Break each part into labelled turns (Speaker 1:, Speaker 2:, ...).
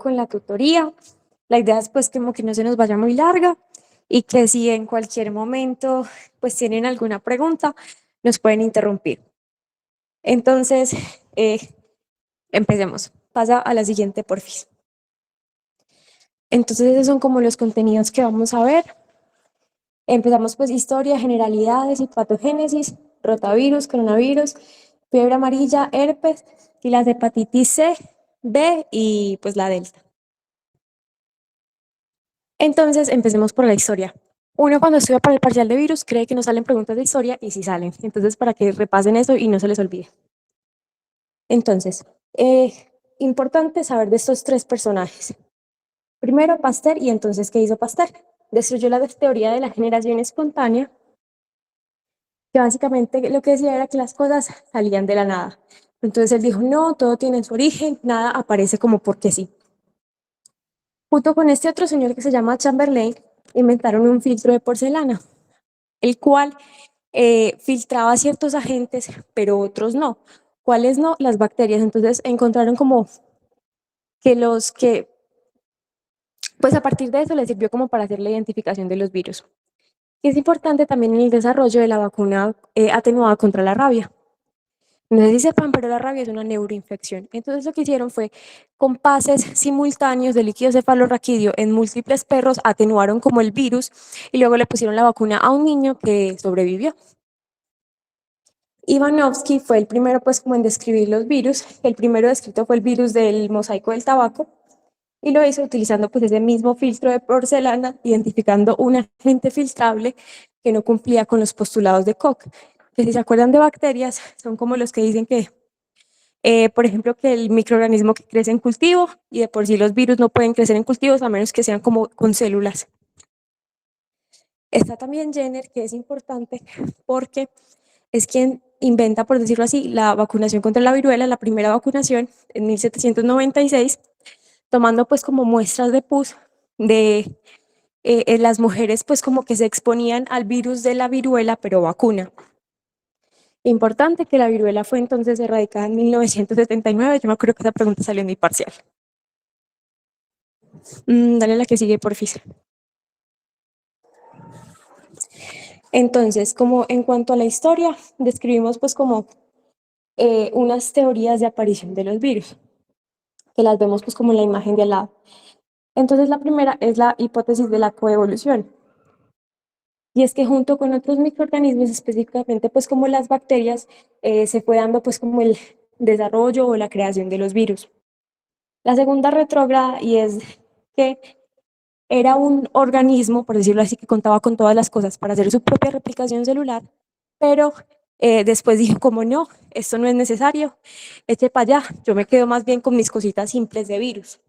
Speaker 1: con la tutoría. La idea es pues como que no se nos vaya muy larga y que si en cualquier momento pues tienen alguna pregunta, nos pueden interrumpir. Entonces, eh, empecemos. Pasa a la siguiente, porfis. Entonces, esos son como los contenidos que vamos a ver. Empezamos pues historia, generalidades y patogénesis, rotavirus, coronavirus, fiebre amarilla, herpes y las hepatitis C, B y pues la delta. Entonces, empecemos por la historia. Uno cuando estudia para el parcial de virus cree que no salen preguntas de historia y sí salen. Entonces, para que repasen eso y no se les olvide. Entonces, importante saber de estos tres personajes. Primero, Pasteur, y entonces, ¿qué hizo Pasteur? Destruyó la teoría de la generación espontánea, que básicamente lo que decía era que las cosas salían de la nada. Entonces él dijo, no, todo tiene su origen, nada aparece como porque sí. Junto con este otro señor que se llama Chamberlain, inventaron un filtro de porcelana, el cual filtraba ciertos agentes, pero otros no. ¿Cuáles no? Las bacterias. Entonces encontraron como que pues a partir de eso les sirvió como para hacer la identificación de los virus. Y es importante también en el desarrollo de la vacuna atenuada contra la rabia. No sé si sepan, pero la rabia es una neuroinfección. Entonces lo que hicieron fue, con pases simultáneos de líquido cefalorraquídeo en múltiples perros, atenuaron como el virus y luego le pusieron la vacuna a un niño que sobrevivió. Ivanovsky fue el primero pues como en describir los virus. El primero descrito fue el virus del mosaico del tabaco y lo hizo utilizando pues ese mismo filtro de porcelana, identificando un agente filtrable que no cumplía con los postulados de Koch. Que si se acuerdan de bacterias, son como los que dicen que, por ejemplo, que el microorganismo que crece en cultivo y de por sí los virus no pueden crecer en cultivos a menos que sean como con células. Está también Jenner, que es importante porque es quien inventa, por decirlo así, la vacunación contra la viruela, la primera vacunación en 1796, tomando pues como muestras de pus de las mujeres pues como que se exponían al virus de la viruela, pero vacuna. Importante que la viruela fue entonces erradicada en 1979. Yo me acuerdo que esa pregunta salió en mi parcial. Dale a la que sigue, porfis. Entonces, como en cuanto a la historia, describimos pues como unas teorías de aparición de los virus, que las vemos pues como en la imagen de al lado. Entonces, la primera es la hipótesis de la coevolución. Y es que junto con otros microorganismos, específicamente pues como las bacterias, se fue dando pues como el desarrollo o la creación de los virus. La segunda retrógrada, y es que era un organismo, por decirlo así, que contaba con todas las cosas para hacer su propia replicación celular, pero después dijo, como no, esto no es necesario, eche para allá, yo me quedo más bien con mis cositas simples de virus.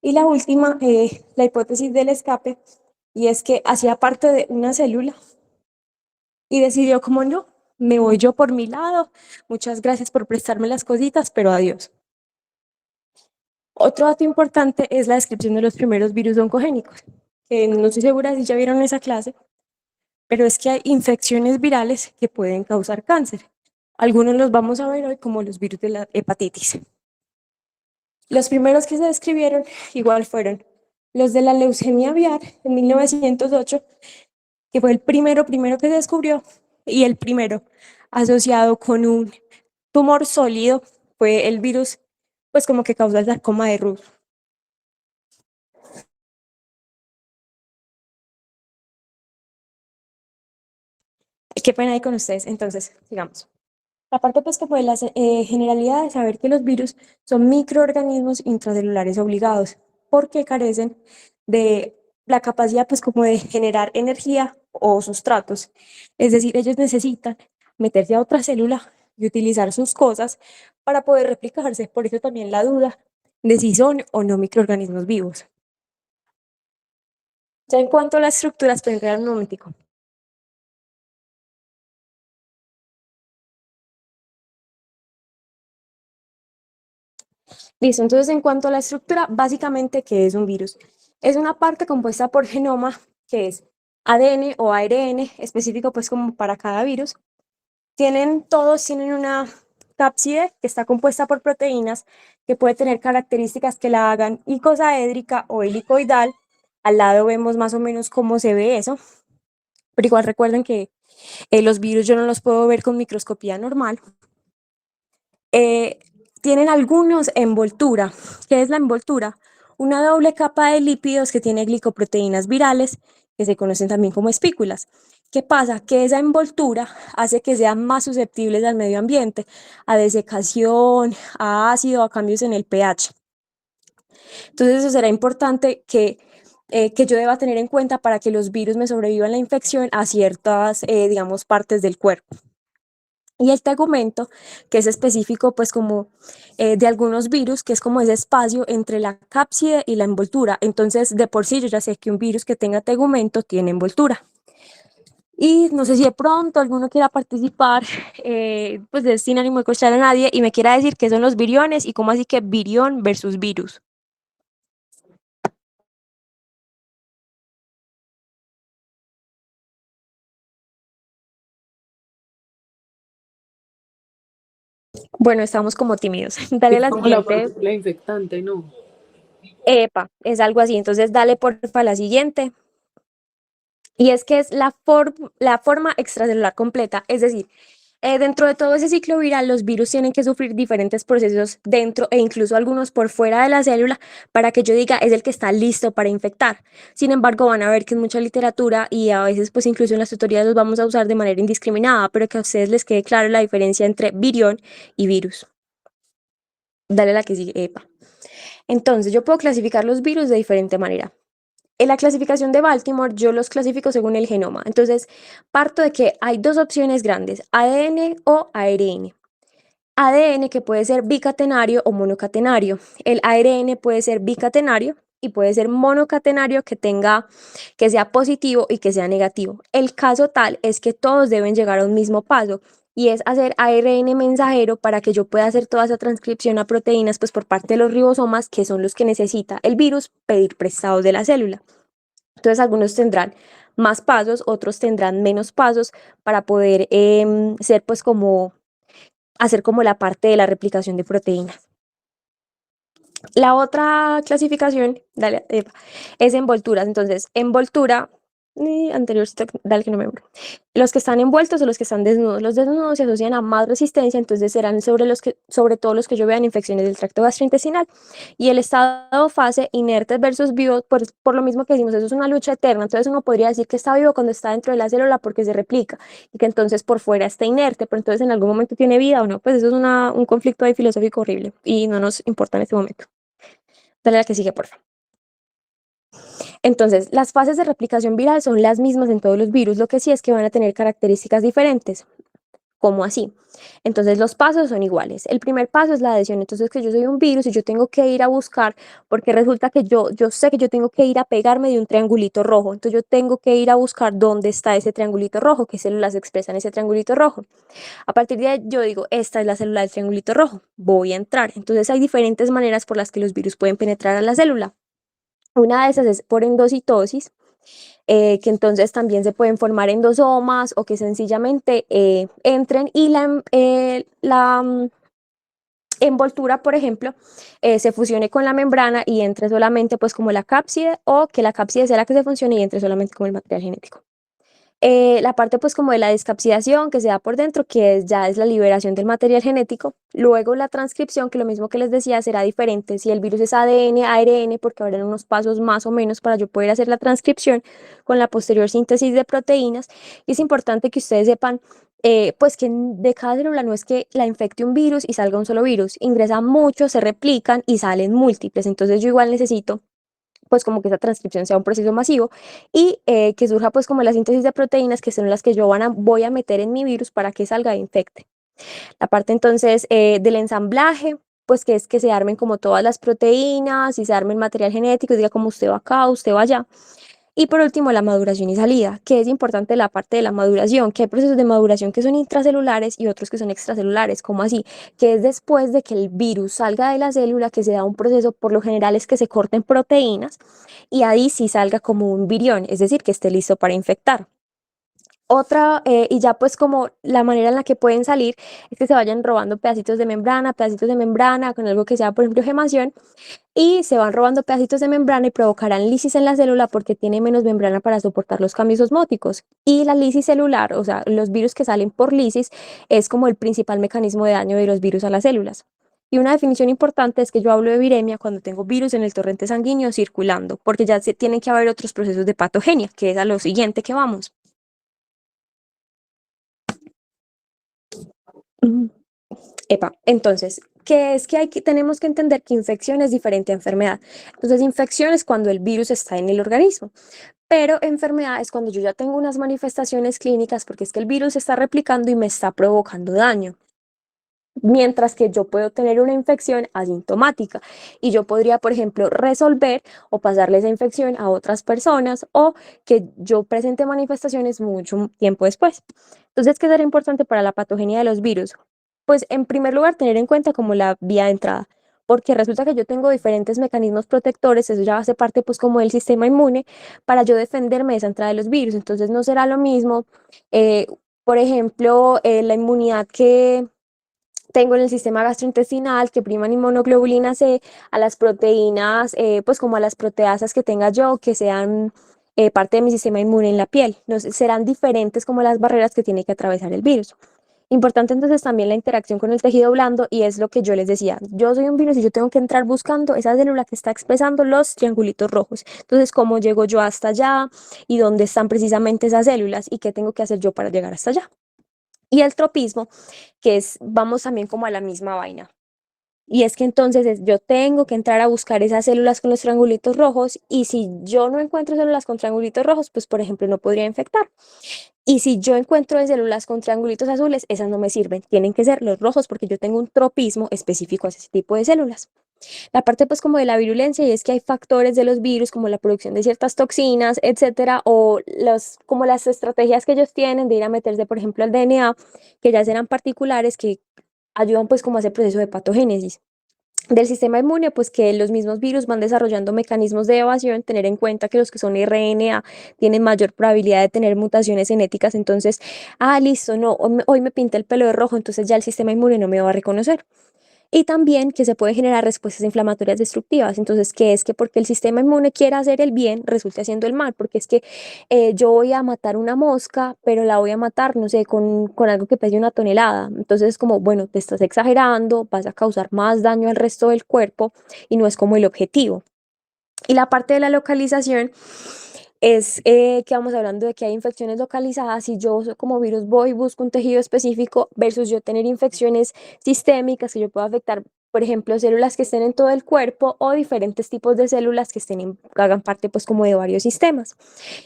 Speaker 1: Y la última, la hipótesis del escape, y es que hacía parte de una célula y decidió, como no, me voy yo por mi lado, muchas gracias por prestarme las cositas, pero adiós. Otro dato importante es la descripción de los primeros virus oncogénicos, que no estoy segura si ya vieron esa clase, pero es que hay infecciones virales que pueden causar cáncer. Algunos los vamos a ver hoy como los virus de la hepatitis. Los primeros que se describieron igual fueron los de la leucemia aviar en 1908, que fue el primero que se descubrió, y el primero asociado con un tumor sólido fue el virus, pues como que causa el sarcoma de Ruth. Qué pena ahí con ustedes. Entonces, sigamos. Aparte, pues como de las generalidades, saber que los virus son microorganismos intracelulares obligados, porque carecen de la capacidad, pues como de generar energía o sustratos. Es decir, ellos necesitan meterse a otra célula y utilizar sus cosas para poder replicarse. Por eso también la duda de si son o no microorganismos vivos. Ya en cuanto a las estructuras, pues un momentico. Listo, entonces en cuanto a la estructura, básicamente, ¿qué es un virus? Es una parte compuesta por genoma, que es ADN o ARN, específico pues como para cada virus. Todos tienen una cápside, que está compuesta por proteínas, que puede tener características que la hagan icosaédrica o helicoidal. Al lado vemos más o menos cómo se ve eso, pero igual recuerden que los virus yo no los puedo ver con microscopía normal. Tienen algunos envoltura. ¿Qué es la envoltura? Una doble capa de lípidos que tiene glicoproteínas virales, que se conocen también como espículas. ¿Qué pasa? Que esa envoltura hace que sean más susceptibles al medio ambiente, a desecación, a ácido, a cambios en el pH. Entonces eso será importante que yo deba tener en cuenta para que los virus me sobrevivan la infección a ciertas, digamos, partes del cuerpo. Y el tegumento, que es específico pues como de algunos virus, que es como ese espacio entre la cápside y la envoltura. Entonces, de por sí yo ya sé que un virus que tenga tegumento tiene envoltura. Y no sé si de pronto alguno quiera participar, pues es sin ánimo de cochar a nadie, y me quiera decir qué son los viriones y cómo así que virión versus virus. Bueno, estamos como tímidos. Dale
Speaker 2: Es
Speaker 1: la
Speaker 2: como la
Speaker 1: siguiente.
Speaker 2: partícula infectante, ¿no?
Speaker 1: Epa, es algo así. Entonces, dale porfa la siguiente. Y es que es la forma extracelular completa, es decir, dentro de todo ese ciclo viral, los virus tienen que sufrir diferentes procesos dentro e incluso algunos por fuera de la célula para que yo diga es el que está listo para infectar. Sin embargo, van a ver que es mucha literatura y a veces pues incluso en las tutorías los vamos a usar de manera indiscriminada, pero que a ustedes les quede clara la diferencia entre virión y virus. Dale la que sigue, epa. Entonces, yo puedo clasificar los virus de diferente manera. En la clasificación de Baltimore, yo los clasifico según el genoma. Entonces, parto de que hay dos opciones grandes, ADN o ARN. ADN que puede ser bicatenario o monocatenario. El ARN puede ser bicatenario y puede ser monocatenario que sea positivo y que sea negativo. El caso tal es que todos deben llegar a un mismo paso y es hacer ARN mensajero para que yo pueda hacer toda esa transcripción a proteínas pues por parte de los ribosomas, que son los que necesita el virus pedir prestados de la célula. Entonces algunos tendrán más pasos, otros tendrán menos pasos para poder ser pues como hacer como la parte de la replicación de proteínas. La otra clasificación, dale, es envolturas. Entonces, envoltura, anterior, dale que no me acuerdo. Los que están envueltos o los que están desnudos. Los desnudos se asocian a más resistencia, entonces serán sobre todo los que yo vea en infecciones del tracto gastrointestinal. Y el estado fase, inertes versus vivos, por lo mismo que decimos, eso es una lucha eterna. Entonces uno podría decir que está vivo cuando está dentro de la célula porque se replica y que entonces por fuera está inerte, pero entonces en algún momento tiene vida o no. Pues eso es un conflicto ahí filosófico horrible y no nos importa en este momento. Dale a la que sigue, por favor. Entonces, las fases de replicación viral son las mismas en todos los virus, lo que sí es que van a tener características diferentes. ¿Cómo así? Entonces los pasos son iguales. El primer paso es la adhesión. Entonces que yo soy un virus y yo tengo que ir a buscar, porque resulta que yo sé que yo tengo que ir a pegarme de un triangulito rojo. Entonces yo tengo que ir a buscar dónde está ese triangulito rojo, qué células expresan ese triangulito rojo. A partir de ahí yo digo, esta es la célula del triangulito rojo, voy a entrar. Entonces hay diferentes maneras por las que los virus pueden penetrar a la célula. Una de esas es por endocitosis, que entonces también se pueden formar endosomas o que sencillamente entren y la envoltura, por ejemplo, se fusione con la membrana y entre solamente pues como la cápside, o que la cápside sea la que se fusione y entre solamente como el material genético. La parte pues como de la descapsidación que se da por dentro, ya es la liberación del material genético. Luego la transcripción, que lo mismo que les decía, será diferente si el virus es ADN, ARN, porque habrán unos pasos más o menos para yo poder hacer la transcripción con la posterior síntesis de proteínas. Y es importante que ustedes sepan pues que de cada célula no es que la infecte un virus y salga un solo virus, ingresan muchos, se replican y salen múltiples. Entonces yo igual necesito pues como que esa transcripción sea un proceso masivo y que surja pues como la síntesis de proteínas, que son las que yo voy a meter en mi virus para que salga e infecte. La parte entonces del ensamblaje, pues que es que se armen como todas las proteínas y se arme el material genético, diga como usted va acá, usted va allá. Y por último, la maduración y salida, que es importante la parte de la maduración, que hay procesos de maduración que son intracelulares y otros que son extracelulares, como así, que es después de que el virus salga de la célula, que se da un proceso, por lo general es que se corten proteínas y ahí sí salga como un virión, es decir, que esté listo para infectar. Otra, y ya pues como la manera en la que pueden salir es que se vayan robando pedacitos de membrana, con algo que sea, por ejemplo, gemación, y se van robando pedacitos de membrana y provocarán lisis en la célula porque tiene menos membrana para soportar los cambios osmóticos. Y la lisis celular, o sea, los virus que salen por lisis, es como el principal mecanismo de daño de los virus a las células. Y una definición importante es que yo hablo de viremia cuando tengo virus en el torrente sanguíneo circulando, porque ya se tienen que haber otros procesos de patogenia, que es a lo siguiente que vamos. Mm. Epa, entonces, ¿qué es que tenemos que entender que infección es diferente a enfermedad? Entonces, infección es cuando el virus está en el organismo, pero enfermedad es cuando yo ya tengo unas manifestaciones clínicas porque es que el virus se está replicando y me está provocando daño. Mientras que yo puedo tener una infección asintomática y yo podría, por ejemplo, resolver o pasarle esa infección a otras personas o que yo presente manifestaciones mucho tiempo después. Entonces, ¿qué será importante para la patogenia de los virus? Pues en primer lugar, tener en cuenta como la vía de entrada, porque resulta que yo tengo diferentes mecanismos protectores, eso ya hace parte pues como del sistema inmune para yo defenderme de esa entrada de los virus. Entonces, no será lo mismo, eh, por ejemplo, la inmunidad que tengo en el sistema gastrointestinal que priman inmunoglobulina C a las proteínas, pues como a las proteasas que tenga yo, que sean parte de mi sistema inmune en la piel. No sé, serán diferentes como las barreras que tiene que atravesar el virus. Importante entonces también la interacción con el tejido blando y es lo que yo les decía. Yo soy un virus y yo tengo que entrar buscando esa célula que está expresando los triangulitos rojos. Entonces, ¿cómo llego yo hasta allá? ¿Y dónde están precisamente esas células? ¿Y qué tengo que hacer yo para llegar hasta allá? Y el tropismo, que es, vamos también como a la misma vaina. Y es que entonces yo tengo que entrar a buscar esas células con los triangulitos rojos y si yo no encuentro células con triangulitos rojos, pues por ejemplo no podría infectar. Y si yo encuentro de células con triangulitos azules, esas no me sirven. Tienen que ser los rojos porque yo tengo un tropismo específico a ese tipo de células. La parte pues como de la virulencia y es que hay factores de los virus como la producción de ciertas toxinas, etcétera, o como las estrategias que ellos tienen de ir a meterse, por ejemplo, al DNA, que ya serán particulares que ayudan pues como a ese proceso de patogénesis. Del sistema inmune, pues que los mismos virus van desarrollando mecanismos de evasión, tener en cuenta que los que son RNA tienen mayor probabilidad de tener mutaciones genéticas, entonces, listo, no, hoy me pinta el pelo de rojo, entonces ya el sistema inmune no me va a reconocer. Y también que se pueden generar respuestas inflamatorias destructivas. Entonces, ¿qué es que porque el sistema inmune quiere hacer el bien, resulte haciendo el mal? Porque es que yo voy a matar una mosca, pero la voy a matar, no sé, con algo que pese 1 tonelada. Entonces, es como, bueno, te estás exagerando, vas a causar más daño al resto del cuerpo y no es como el objetivo. Y la parte de la localización es que vamos hablando de que hay infecciones localizadas y yo como virus voy y busco un tejido específico versus yo tener infecciones sistémicas que yo puedo afectar, por ejemplo, células que estén en todo el cuerpo o diferentes tipos de células que que hagan parte pues como de varios sistemas.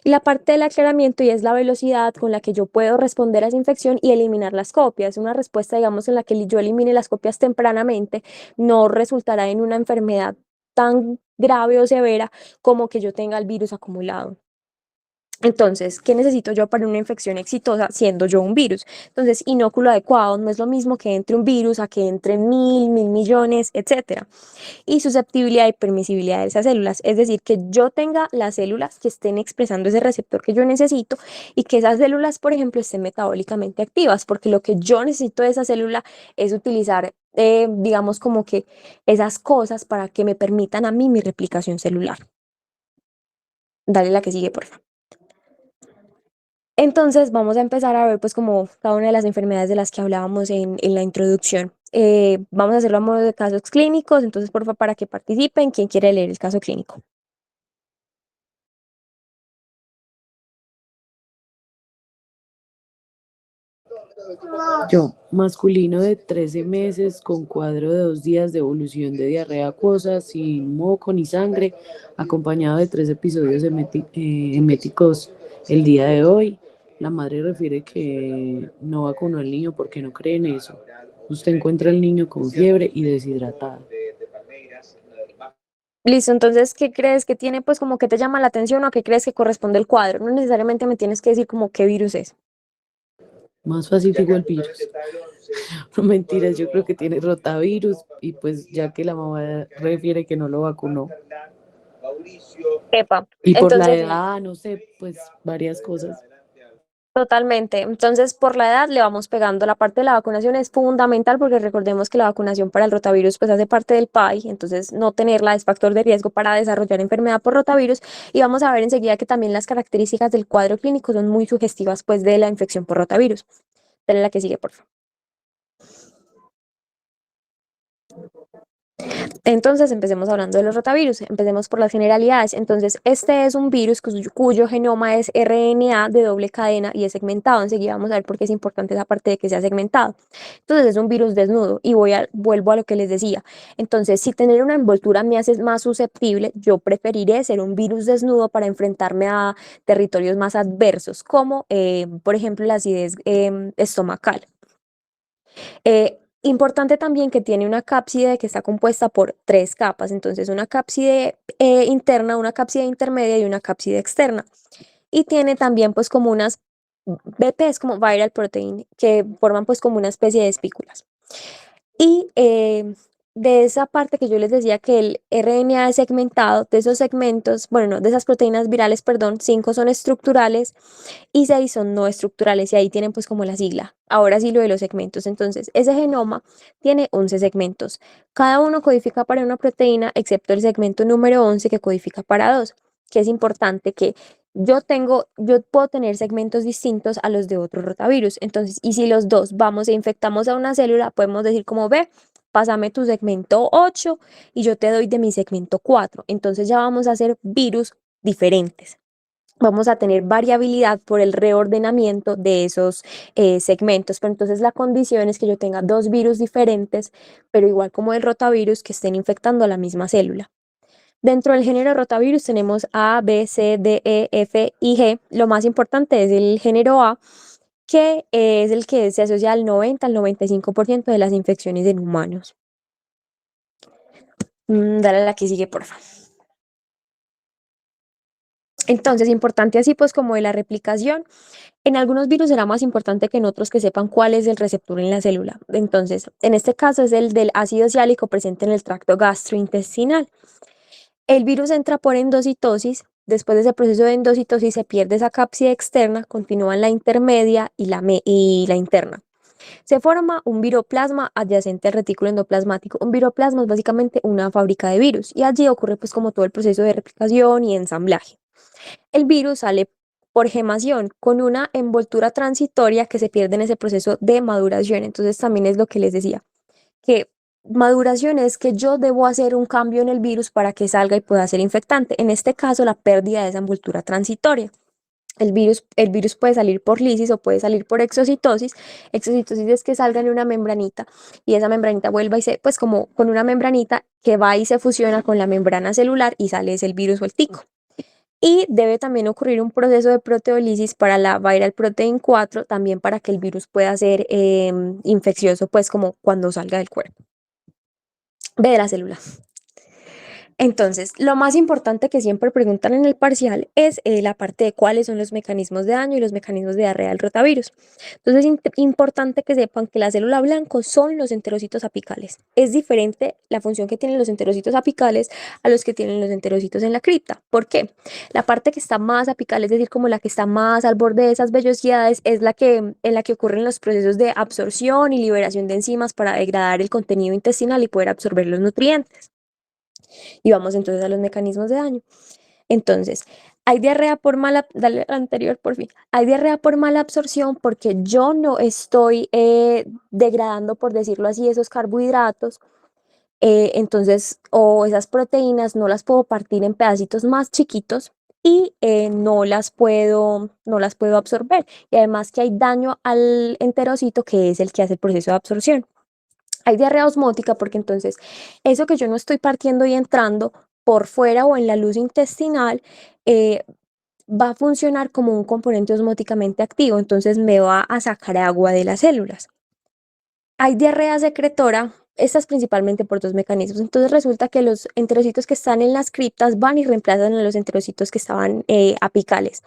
Speaker 1: Y la parte del aclaramiento y es la velocidad con la que yo puedo responder a esa infección y eliminar las copias. Una respuesta, digamos, en la que yo elimine las copias tempranamente no resultará en una enfermedad tan grave o severa como que yo tenga el virus acumulado. Entonces, ¿qué necesito yo para una infección exitosa siendo yo un virus? Entonces, inóculo adecuado no es lo mismo que entre un virus a que entre mil millones, etcétera. Y susceptibilidad y permisibilidad de esas células, es decir, que yo tenga las células que estén expresando ese receptor que yo necesito y que esas células, por ejemplo, estén metabólicamente activas, porque lo que yo necesito de esa célula es utilizar, digamos, como que esas cosas para que me permitan a mí mi replicación celular. Dale la que sigue, por favor. Entonces vamos a empezar a ver pues como cada una de las enfermedades de las que hablábamos en la introducción. Vamos a hacerlo a modo de casos clínicos, entonces por favor para que participen, ¿quién quiere leer el caso clínico?
Speaker 2: Yo, masculino de 13 meses con cuadro de 2 días de evolución de diarrea acuosa, sin moco ni sangre, acompañado de 3 episodios eméticos el día de hoy. La madre refiere que no vacunó al niño porque no cree en eso. Usted encuentra al niño con fiebre y deshidratado.
Speaker 1: Listo, entonces, ¿qué crees que tiene pues como que te llama la atención o a qué crees que corresponde el cuadro? No necesariamente me tienes que decir como qué virus es.
Speaker 2: Más pacífico el virus. No mentiras, yo creo que tiene rotavirus y pues ya que la mamá refiere que no lo vacunó.
Speaker 1: Epa,
Speaker 2: Y por la
Speaker 1: entonces,
Speaker 2: edad, no sé, pues varias cosas.
Speaker 1: Totalmente. Entonces, por la edad le vamos pegando. La parte de la vacunación es fundamental porque recordemos que la vacunación para el rotavirus pues hace parte del PAI, entonces no tenerla es factor de riesgo para desarrollar enfermedad por rotavirus. Y vamos a ver enseguida que también las características del cuadro clínico son muy sugestivas pues de la infección por rotavirus. Dale la que sigue, por favor. Entonces, empecemos hablando de los rotavirus. Empecemos por las generalidades. Entonces, este es un virus cuyo genoma es RNA de doble cadena y es segmentado. Enseguida vamos a ver por qué es importante esa parte de que sea segmentado. Entonces, es un virus desnudo y vuelvo a lo que les decía. Entonces, si tener una envoltura me hace más susceptible, yo preferiré ser un virus desnudo para enfrentarme a territorios más adversos, como por ejemplo la acidez estomacal. Importante también que tiene una cápside que está compuesta por tres capas, entonces una cápside interna, una cápside intermedia y una cápside externa. Y tiene también pues como unas VPs, como viral protein, que forman pues como una especie de espículas. Y de esa parte que yo les decía que el RNA es segmentado, de esos segmentos, bueno, no, de esas proteínas virales, perdón, 5 son estructurales y 6 son no estructurales y ahí tienen pues como la sigla. Ahora sí lo de los segmentos. Entonces, ese genoma tiene 11 segmentos. Cada uno codifica para una proteína excepto el segmento número 11 que codifica para dos, que es importante que yo puedo tener segmentos distintos a los de otro rotavirus. Entonces, y si los dos vamos e infectamos a una célula, podemos decir como ve, pásame tu segmento 8 y yo te doy de mi segmento 4. Entonces ya vamos a hacer virus diferentes. Vamos a tener variabilidad por el reordenamiento de esos segmentos. Pero entonces la condición es que yo tenga dos virus diferentes, pero igual como el rotavirus, que estén infectando a la misma célula. Dentro del género rotavirus tenemos A, B, C, D, E, F y G. Lo más importante es el género A, que es el que se asocia al 90 al 95% de las infecciones en humanos. Dale a la que sigue, por favor. Entonces, importante así pues como de la replicación. En algunos virus será más importante que en otros que sepan cuál es el receptor en la célula. Entonces, en este caso es el del ácido siálico presente en el tracto gastrointestinal. El virus entra por endocitosis. Después de ese proceso de endocitosis se pierde esa cápside externa, continúa en la intermedia y la interna. Se forma un viroplasma adyacente al retículo endoplasmático. Un viroplasma es básicamente una fábrica de virus y allí ocurre pues como todo el proceso de replicación y ensamblaje. El virus sale por gemación con una envoltura transitoria que se pierde en ese proceso de maduración. Entonces también es lo que les decía, que maduración es que yo debo hacer un cambio en el virus para que salga y pueda ser infectante. En este caso, la pérdida de esa envoltura transitoria. El virus puede salir por lisis o puede salir por exocitosis. Exocitosis es que salga en una membranita y esa membranita vuelva y pues como con una membranita que va y se fusiona con la membrana celular y sale ese el virus sueltico. Y debe también ocurrir un proceso de proteólisis para la viral protein 4, también para que el virus pueda ser infeccioso, pues como cuando salga del cuerpo. Ve de la célula. Entonces, lo más importante que siempre preguntan en el parcial es la parte de cuáles son los mecanismos de daño y los mecanismos de diarrea del rotavirus. Entonces, es importante que sepan que la célula blanco son los enterocitos apicales. Es diferente la función que tienen los enterocitos apicales a los que tienen los enterocitos en la cripta. ¿Por qué? La parte que está más apical, es decir, como la que está más al borde de esas vellosidades, es en la que ocurren los procesos de absorción y liberación de enzimas para degradar el contenido intestinal y poder absorber los nutrientes. Y vamos entonces a los mecanismos de daño. Entonces, hay diarrea por mala, dale al anterior por fin, hay diarrea por mala absorción porque yo no estoy degradando, por decirlo así, esos carbohidratos. Entonces, o esas proteínas no las puedo partir en pedacitos más chiquitos y no las puedo absorber. Y además que hay daño al enterocito, que es el que hace el proceso de absorción. Hay diarrea osmótica porque entonces eso que yo no estoy partiendo y entrando por fuera o en la luz intestinal eh, va a funcionar como un componente osmóticamente activo, entonces me va a sacar agua de las células. Hay diarrea secretora, estas principalmente por dos mecanismos. Entonces resulta que los enterocitos que están en las criptas van y reemplazan a los enterocitos que estaban apicales,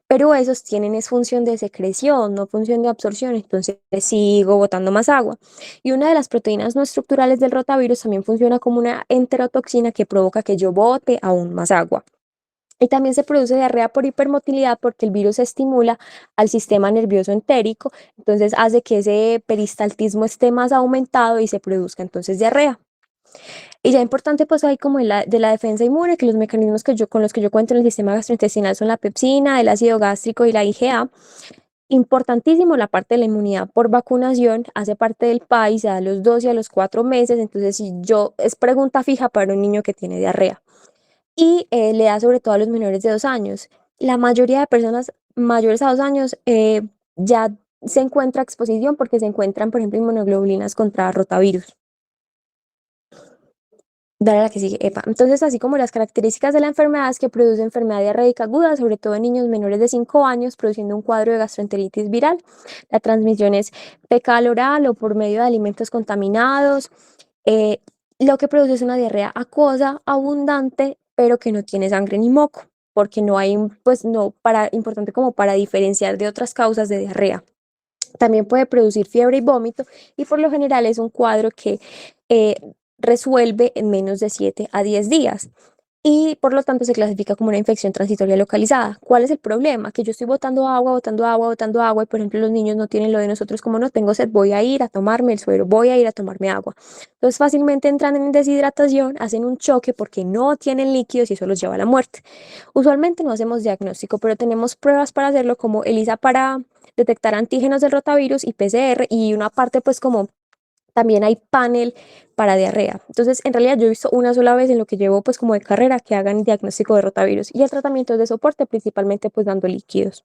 Speaker 1: pero esos tienen es función de secreción, no función de absorción, entonces sigo botando más agua. Y una de las proteínas no estructurales del rotavirus también funciona como una enterotoxina que provoca que yo bote aún más agua. Y también se produce diarrea por hipermotilidad porque el virus estimula al sistema nervioso entérico, entonces hace que ese peristaltismo esté más aumentado y se produzca entonces diarrea. Y ya importante pues hay como de la defensa inmune, que los mecanismos con los que yo cuento en el sistema gastrointestinal son la pepsina, el ácido gástrico y la IgA. Importantísimo la parte de la inmunidad por vacunación, hace parte del país a los 2 y a los 4 meses, entonces si yo es pregunta fija para un niño que tiene diarrea y le da sobre todo a los menores de 2 años. La mayoría de personas mayores a 2 años ya se encuentra exposición porque se encuentran, por ejemplo, inmunoglobulinas contra rotavirus. Dale a la que sigue, epa. Entonces, así como las características de la enfermedad es que produce enfermedad diarreica aguda, sobre todo en niños menores de 5 años, produciendo un cuadro de gastroenteritis viral. La transmisión es fecal oral o por medio de alimentos contaminados. Eh, lo que produce es una diarrea acuosa, abundante, pero que no tiene sangre ni moco, porque no hay, pues no, importante como para diferenciar de otras causas de diarrea. También puede producir fiebre y vómito y por lo general es un cuadro que eh, resuelve en menos de 7 a 10 días y por lo tanto se clasifica como una infección transitoria localizada. ¿Cuál es el problema? Que yo estoy botando agua, botando agua, botando agua y por ejemplo los niños no tienen lo de nosotros como no tengo sed, voy a ir a tomarme el suero, voy a ir a tomarme agua. Entonces fácilmente entran en deshidratación, hacen un choque porque no tienen líquidos y eso los lleva a la muerte. Usualmente no hacemos diagnóstico, pero tenemos pruebas para hacerlo como ELISA para detectar antígenos del rotavirus y PCR y una parte pues como también hay panel para diarrea. Entonces, en realidad yo he visto una sola vez en lo que llevo pues como de carrera que hagan diagnóstico de rotavirus y el tratamiento es de soporte, principalmente pues dando líquidos.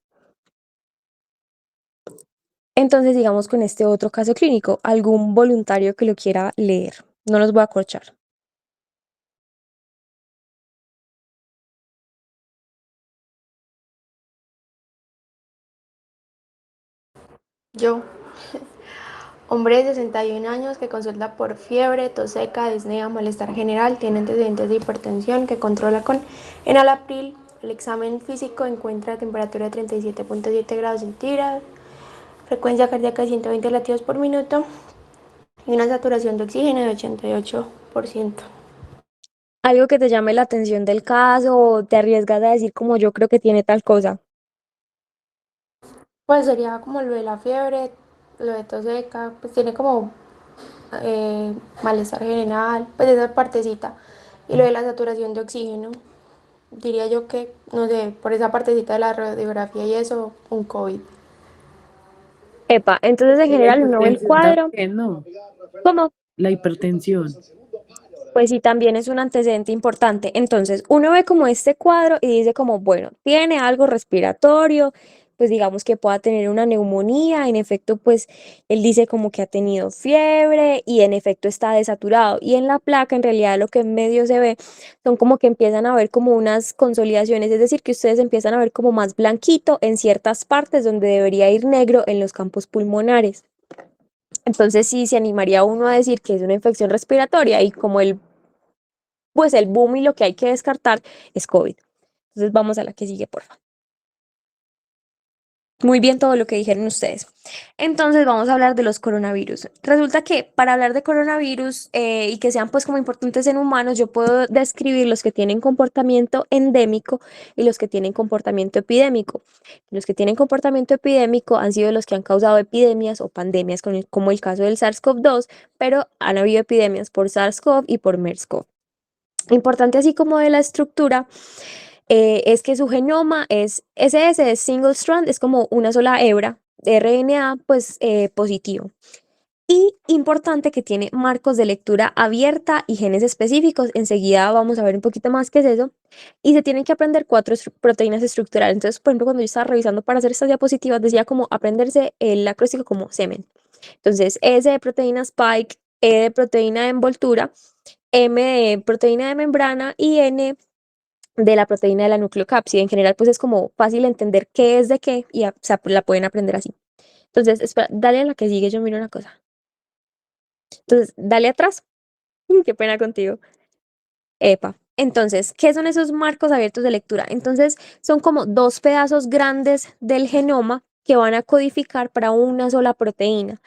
Speaker 1: Entonces, digamos con este otro caso clínico, algún voluntario que lo quiera leer. No los voy a corchar.
Speaker 3: Yo, hombre de 61 años que consulta por fiebre, tos seca, disnea, malestar general, tiene antecedentes de hipertensión que controla con enalapril. El examen físico encuentra temperatura de 37.7 grados centígrados, frecuencia cardíaca de 120 latidos por minuto y una saturación de oxígeno de 88%.
Speaker 1: Algo que te llame la atención del caso o te arriesgas a decir como yo creo que tiene tal cosa.
Speaker 3: Pues sería como lo de la fiebre, lo de tos seca, pues tiene como malestar general, pues esa partecita. Y lo de la saturación de oxígeno, diría yo que, no sé, por esa partecita de la radiografía y eso, un COVID.
Speaker 1: Epa, entonces en
Speaker 2: Y la
Speaker 1: general uno ve el
Speaker 2: hipertensión
Speaker 1: cuadro,
Speaker 2: también, ¿no?
Speaker 1: como
Speaker 2: La hipertensión.
Speaker 1: pues sí, también es un antecedente importante. Entonces, uno ve como este cuadro y dice como, bueno, tiene algo respiratorio, pues digamos que pueda tener una neumonía. En efecto, pues él dice como que ha tenido fiebre y en efecto está desaturado. Y en la placa, en realidad, lo que en medio se ve son como que empiezan a ver como unas consolidaciones, es decir, que ustedes empiezan a ver como más blanquito en ciertas partes donde debería ir negro en los campos pulmonares. Entonces sí se animaría uno a decir que es una infección respiratoria y como pues el boom y lo que hay que descartar es COVID. Entonces vamos a la que sigue, por favor. Muy bien todo lo que dijeron ustedes. Entonces vamos a hablar de los coronavirus. Resulta que para hablar de coronavirus y que sean pues como importantes en humanos, yo puedo describir los que tienen comportamiento endémico y los que tienen comportamiento epidémico. Los que tienen comportamiento epidémico han sido los que han causado epidemias o pandemias, como el caso del SARS-CoV-2, pero han habido epidemias por SARS-CoV y por MERS-CoV. Importante así como de la estructura es que su genoma es SS, es single strand, es como una sola hebra de RNA pues positivo. Y importante que tiene marcos de lectura abierta y genes específicos. Enseguida vamos a ver un poquito más qué es eso. Y se tienen que aprender 4 proteínas estructurales. Entonces, por ejemplo, cuando yo estaba revisando para hacer estas diapositivas, decía como aprenderse el acróstico como semen. Entonces, S de proteína spike, E de proteína de envoltura, M de proteína de membrana y N de la proteína de la nucleocápside. En general, pues es como fácil entender qué es de qué y o sea, pues, la pueden aprender así. Entonces, espera, dale a la que sigue, yo miro una cosa. Entonces, dale atrás. Qué pena contigo. Epa. Entonces, ¿qué son esos marcos abiertos de lectura? Entonces, son como dos pedazos grandes del genoma que van a codificar para una sola proteína.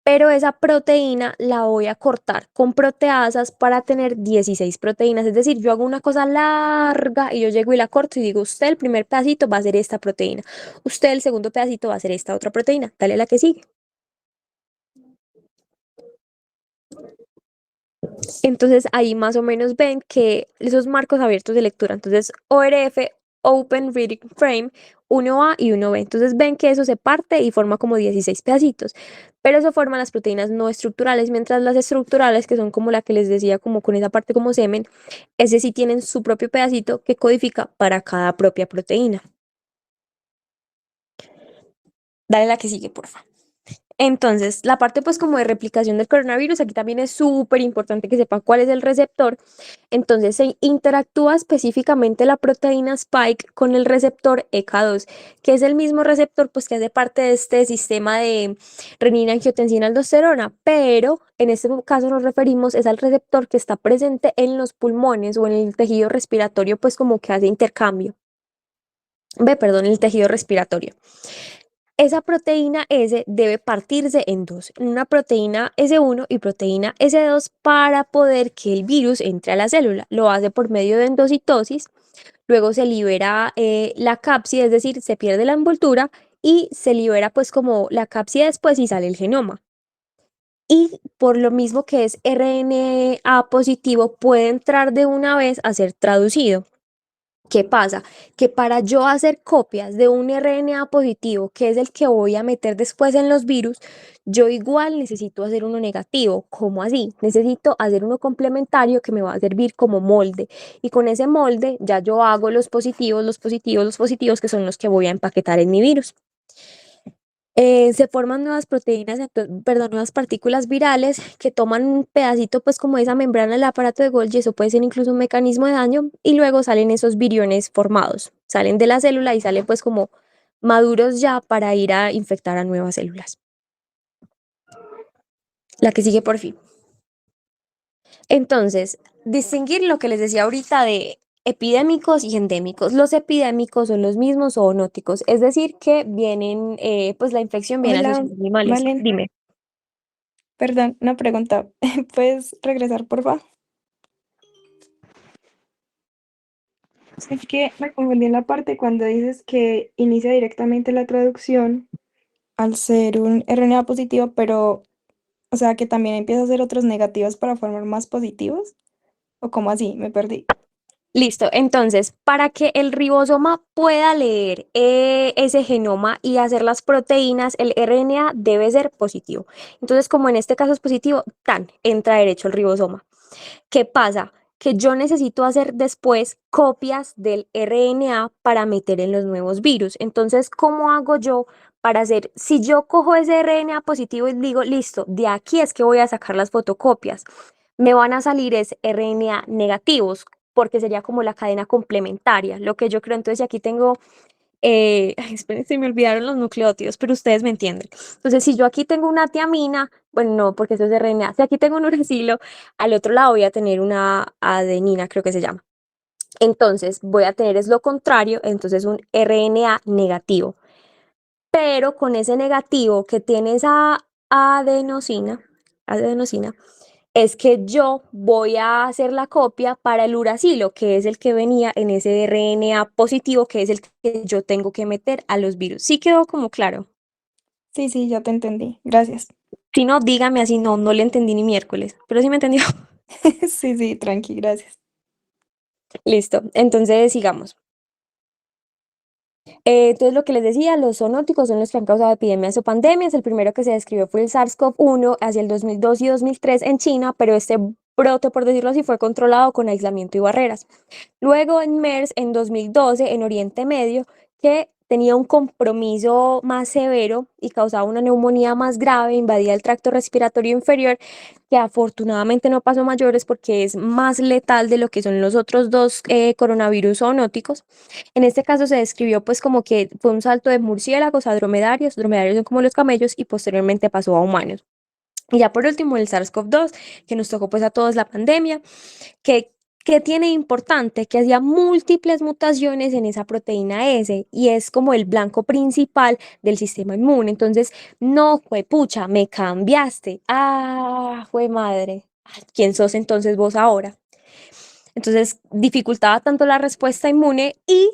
Speaker 1: pero esa proteína la voy a cortar con proteasas para tener 16 proteínas. Es decir, yo hago una cosa larga y yo llego y la corto y digo, usted el primer pedacito va a ser esta proteína, usted el segundo pedacito va a ser esta otra proteína, dale a la que sigue. Entonces ahí más o menos ven que esos marcos abiertos de lectura, entonces ORF, Open Reading Frame, 1A y 1B. Entonces ven que eso se parte y forma como 16 pedacitos, pero eso forman las proteínas no estructurales, mientras las estructurales, que son como la que les decía, como con esa parte como semen, ese sí tienen su propio pedacito que codifica para cada propia proteína. Dale la que sigue, porfa. Entonces, la parte pues como de replicación del coronavirus, aquí también es súper importante que sepa cuál es el receptor. Entonces, se interactúa específicamente la proteína Spike con el receptor ECA2, que es el mismo receptor pues que hace parte de este sistema de renina, angiotensina, aldosterona, pero en este caso nos referimos es al receptor que está presente en los pulmones o en el tejido respiratorio, pues como que hace intercambio. Perdón, el tejido respiratorio. Esa proteína S debe partirse en dos, una proteína S1 y proteína S2 para poder que el virus entre a la célula. Lo hace por medio de endocitosis, luego se libera la cápside, es decir, se pierde la envoltura y se libera pues como la cápside después y sale el genoma. Y por lo mismo que es RNA positivo, puede entrar de una vez a ser traducido. ¿Qué pasa? Que para yo hacer copias de un RNA positivo, que es el que voy a meter después en los virus, yo igual necesito hacer uno negativo. ¿Cómo así? Necesito hacer uno complementario que me va a servir como molde. Y con ese molde ya yo hago los positivos, los positivos, los positivos, que son los que voy a empaquetar en mi virus. Se forman nuevas proteínas, perdón, nuevas partículas virales que toman un pedacito, pues como esa membrana del aparato de Golgi, eso puede ser incluso un mecanismo de daño, y luego salen esos viriones formados, salen de la célula y salen pues como maduros ya para ir a infectar a nuevas células. La que sigue por fin. Entonces, distinguir lo que les decía ahorita de epidémicos y endémicos. Los epidémicos son los mismos zoonóticos, es decir, que vienen, pues la infección viene a sus
Speaker 3: Hola,
Speaker 1: animales.
Speaker 3: Valen.
Speaker 1: Dime.
Speaker 3: Perdón, una pregunta. ¿Puedes regresar, por favor? Es que me confundí en la parte cuando dices que inicia directamente la traducción al ser un RNA positivo, pero, o sea, que también empieza a hacer otros negativos para formar más positivos. ¿O cómo así? Me perdí.
Speaker 1: Listo, entonces, para que el ribosoma pueda leer ese genoma y hacer las proteínas, el RNA debe ser positivo. Entonces, como en este caso es positivo, tan, entra derecho el ribosoma. ¿Qué pasa? Que yo necesito hacer después copias del RNA para meter en los nuevos virus. Entonces, ¿cómo hago yo para hacer? Si yo cojo ese RNA positivo y digo, listo, de aquí es que voy a sacar las fotocopias, me van a salir es RNA negativos, porque sería como la cadena complementaria, lo que yo creo. Entonces, aquí tengo esperen, se me olvidaron los nucleótidos, pero ustedes me entienden. Entonces, si yo aquí tengo una tiamina, bueno, no, porque eso es de RNA. Si aquí tengo un uracilo, al otro lado voy a tener una adenina, creo que se llama. Entonces, voy a tener es lo contrario, entonces un RNA negativo. Pero con ese negativo que tiene esa adenosina, es que yo voy a hacer la copia para el uracilo, que es el que venía en ese RNA positivo, que es el que yo tengo que meter a los virus. ¿Sí quedó como claro?
Speaker 3: Sí, sí, ya te entendí. Gracias.
Speaker 1: Si no, dígame así, no, no le entendí ni miércoles, pero sí me entendió.
Speaker 3: Sí, sí, tranqui, gracias.
Speaker 1: Listo, entonces sigamos. Entonces, lo que les decía, los zoonóticos son los que han causado epidemias o pandemias. El primero que se describió fue el SARS-CoV-1 hacia el 2002 y 2003 en China, pero este brote, por decirlo así, fue controlado con aislamiento y barreras. Luego en MERS en 2012 en Oriente Medio, que tenía un compromiso más severo y causaba una neumonía más grave, invadía el tracto respiratorio inferior, que afortunadamente no pasó mayores porque es más letal de lo que son los otros dos coronavirus zoonóticos. En este caso se describió pues como que fue un salto de murciélagos a dromedarios, dromedarios son como los camellos, y posteriormente pasó a humanos. Y ya por último el SARS-CoV-2, que nos tocó pues a todos la pandemia, que ¿Qué tiene importante? Que hacía múltiples mutaciones en esa proteína S y es como el blanco principal del sistema inmune. Entonces, no, fue pucha, me cambiaste. Ah, fue madre. ¿Quién sos entonces vos ahora? Entonces, dificultaba tanto la respuesta inmune y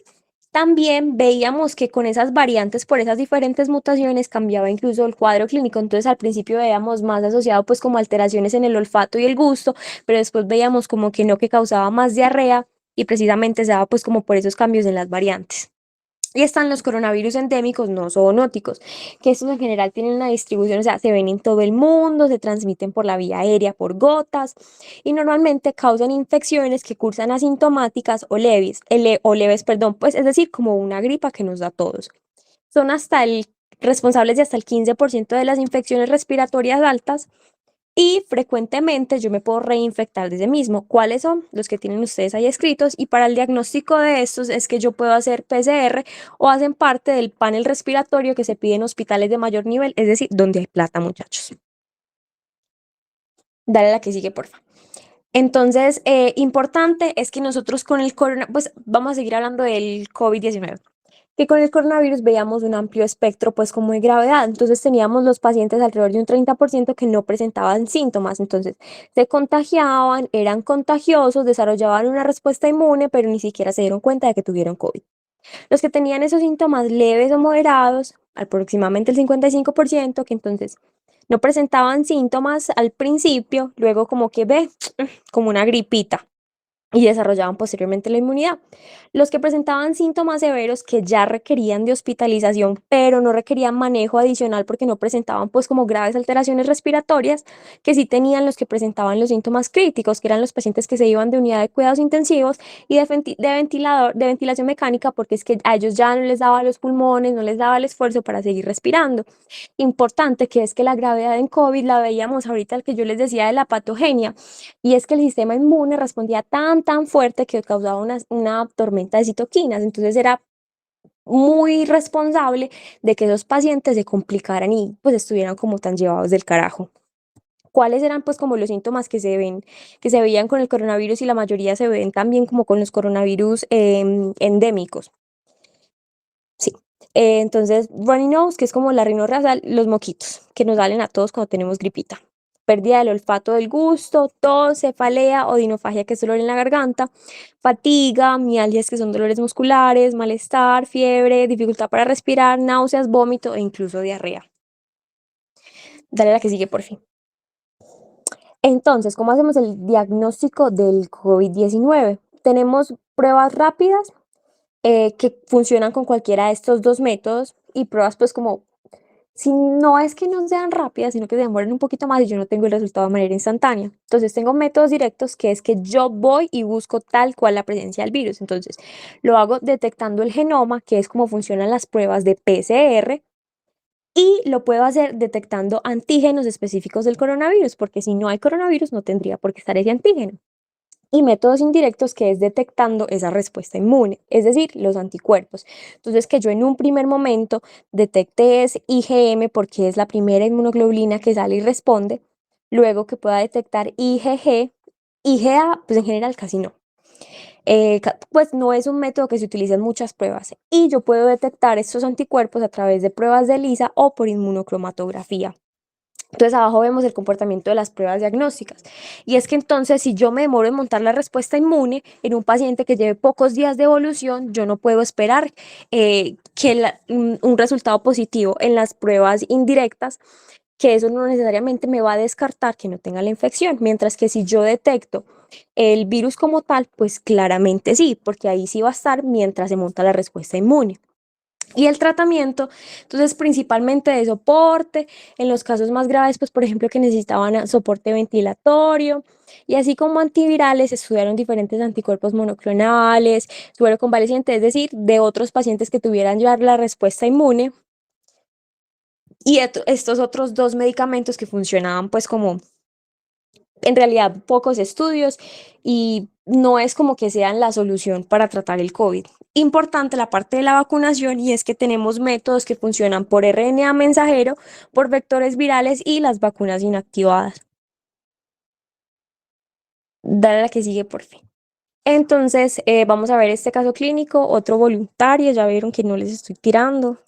Speaker 1: también veíamos que con esas variantes, por esas diferentes mutaciones, cambiaba incluso el cuadro clínico. Entonces, al principio veíamos más asociado pues como alteraciones en el olfato y el gusto, pero después veíamos como que no, que causaba más diarrea y precisamente se daba pues como por esos cambios en las variantes. Y están los coronavirus endémicos no zoonóticos, que estos en general tienen una distribución, o sea, se ven en todo el mundo, se transmiten por la vía aérea, por gotas, y normalmente causan infecciones que cursan asintomáticas o leves, perdón, pues es decir, como una gripa que nos da a todos. Son responsables de hasta el 15% de las infecciones respiratorias altas y frecuentemente yo me puedo reinfectar desde mismo. ¿Cuáles son? Los que tienen ustedes ahí escritos. Y para el diagnóstico de estos es que yo puedo hacer PCR o hacen parte del panel respiratorio que se pide en hospitales de mayor nivel, es decir, donde hay plata, muchachos. Dale a la que sigue, porfa. Entonces, importante es que nosotros con el corona, pues vamos a seguir hablando del COVID-19, que con el coronavirus veíamos un amplio espectro, pues como de gravedad. Entonces teníamos los pacientes alrededor de un 30% que no presentaban síntomas. Entonces se contagiaban, eran contagiosos, desarrollaban una respuesta inmune, pero ni siquiera se dieron cuenta de que tuvieron COVID. Los que tenían esos síntomas leves o moderados, aproximadamente el 55%, que entonces no presentaban síntomas al principio, luego como que ve, como una gripita y desarrollaban posteriormente la inmunidad. Los que presentaban síntomas severos que ya requerían de hospitalización, pero no requerían manejo adicional porque no presentaban pues como graves alteraciones respiratorias, que sí tenían los que presentaban los síntomas críticos, que eran los pacientes que se iban de unidad de cuidados intensivos y de ventilación mecánica, porque es que a ellos ya no les daba los pulmones, no les daba el esfuerzo para seguir respirando. Importante que es que la gravedad en COVID la veíamos ahorita, el que yo les decía de la patogenia, y es que el sistema inmune respondía tan fuerte que causaba una tormenta de citoquinas. Entonces era muy responsable de que esos pacientes se complicaran y pues estuvieran como tan llevados del carajo. ¿Cuáles eran pues como los síntomas que se veían con el coronavirus y la mayoría se ven también como con los coronavirus endémicos? Sí. Entonces, runny nose, que es como la rinorrea, los moquitos que nos salen a todos cuando tenemos gripita. Pérdida del olfato del gusto, tos, cefalea o dinofagia, que es dolor en la garganta, fatiga, mialgias, que son dolores musculares, malestar, fiebre, dificultad para respirar, náuseas, vómito e incluso diarrea. Dale a la que sigue, por fin. Entonces, ¿cómo hacemos el diagnóstico del COVID-19? Tenemos pruebas rápidas que funcionan con cualquiera de estos dos métodos y pruebas pues como, si no es que no sean rápidas, sino que se demoren un poquito más y yo no tengo el resultado de manera instantánea. Entonces tengo métodos directos que es que yo voy y busco tal cual la presencia del virus. Entonces lo hago detectando el genoma, que es como funcionan las pruebas de PCR, y lo puedo hacer detectando antígenos específicos del coronavirus, porque si no hay coronavirus no tendría por qué estar ese antígeno. Y métodos indirectos, que es detectando esa respuesta inmune, es decir, los anticuerpos. Entonces, que yo en un primer momento detecte ese IgM porque es la primera inmunoglobulina que sale y responde, luego que pueda detectar IgG, IgA, pues en general casi no. Pues no es un método que se utiliza en muchas pruebas y yo puedo detectar estos anticuerpos a través de pruebas de ELISA o por inmunocromatografía. Entonces abajo vemos el comportamiento de las pruebas diagnósticas. Y es que entonces si yo me demoro en montar la respuesta inmune en un paciente que lleve pocos días de evolución, yo no puedo esperar un resultado positivo en las pruebas indirectas, que eso no necesariamente me va a descartar que no tenga la infección, mientras que si yo detecto el virus como tal, pues claramente sí, porque ahí sí va a estar mientras se monta la respuesta inmune. Y el tratamiento, entonces principalmente de soporte, en los casos más graves, pues por ejemplo que necesitaban soporte ventilatorio, y así como antivirales, estudiaron diferentes anticuerpos monoclonales, suero convaleciente, es decir, de otros pacientes que tuvieran ya la respuesta inmune, y estos otros dos medicamentos que funcionaban pues como en realidad pocos estudios y no es como que sean la solución para tratar el COVID. Importante la parte de la vacunación y es que tenemos métodos que funcionan por RNA mensajero, por vectores virales y las vacunas inactivadas. Dale a la que sigue, por fin. Entonces, vamos a ver este caso clínico, otro voluntario, ya vieron que no les estoy tirando.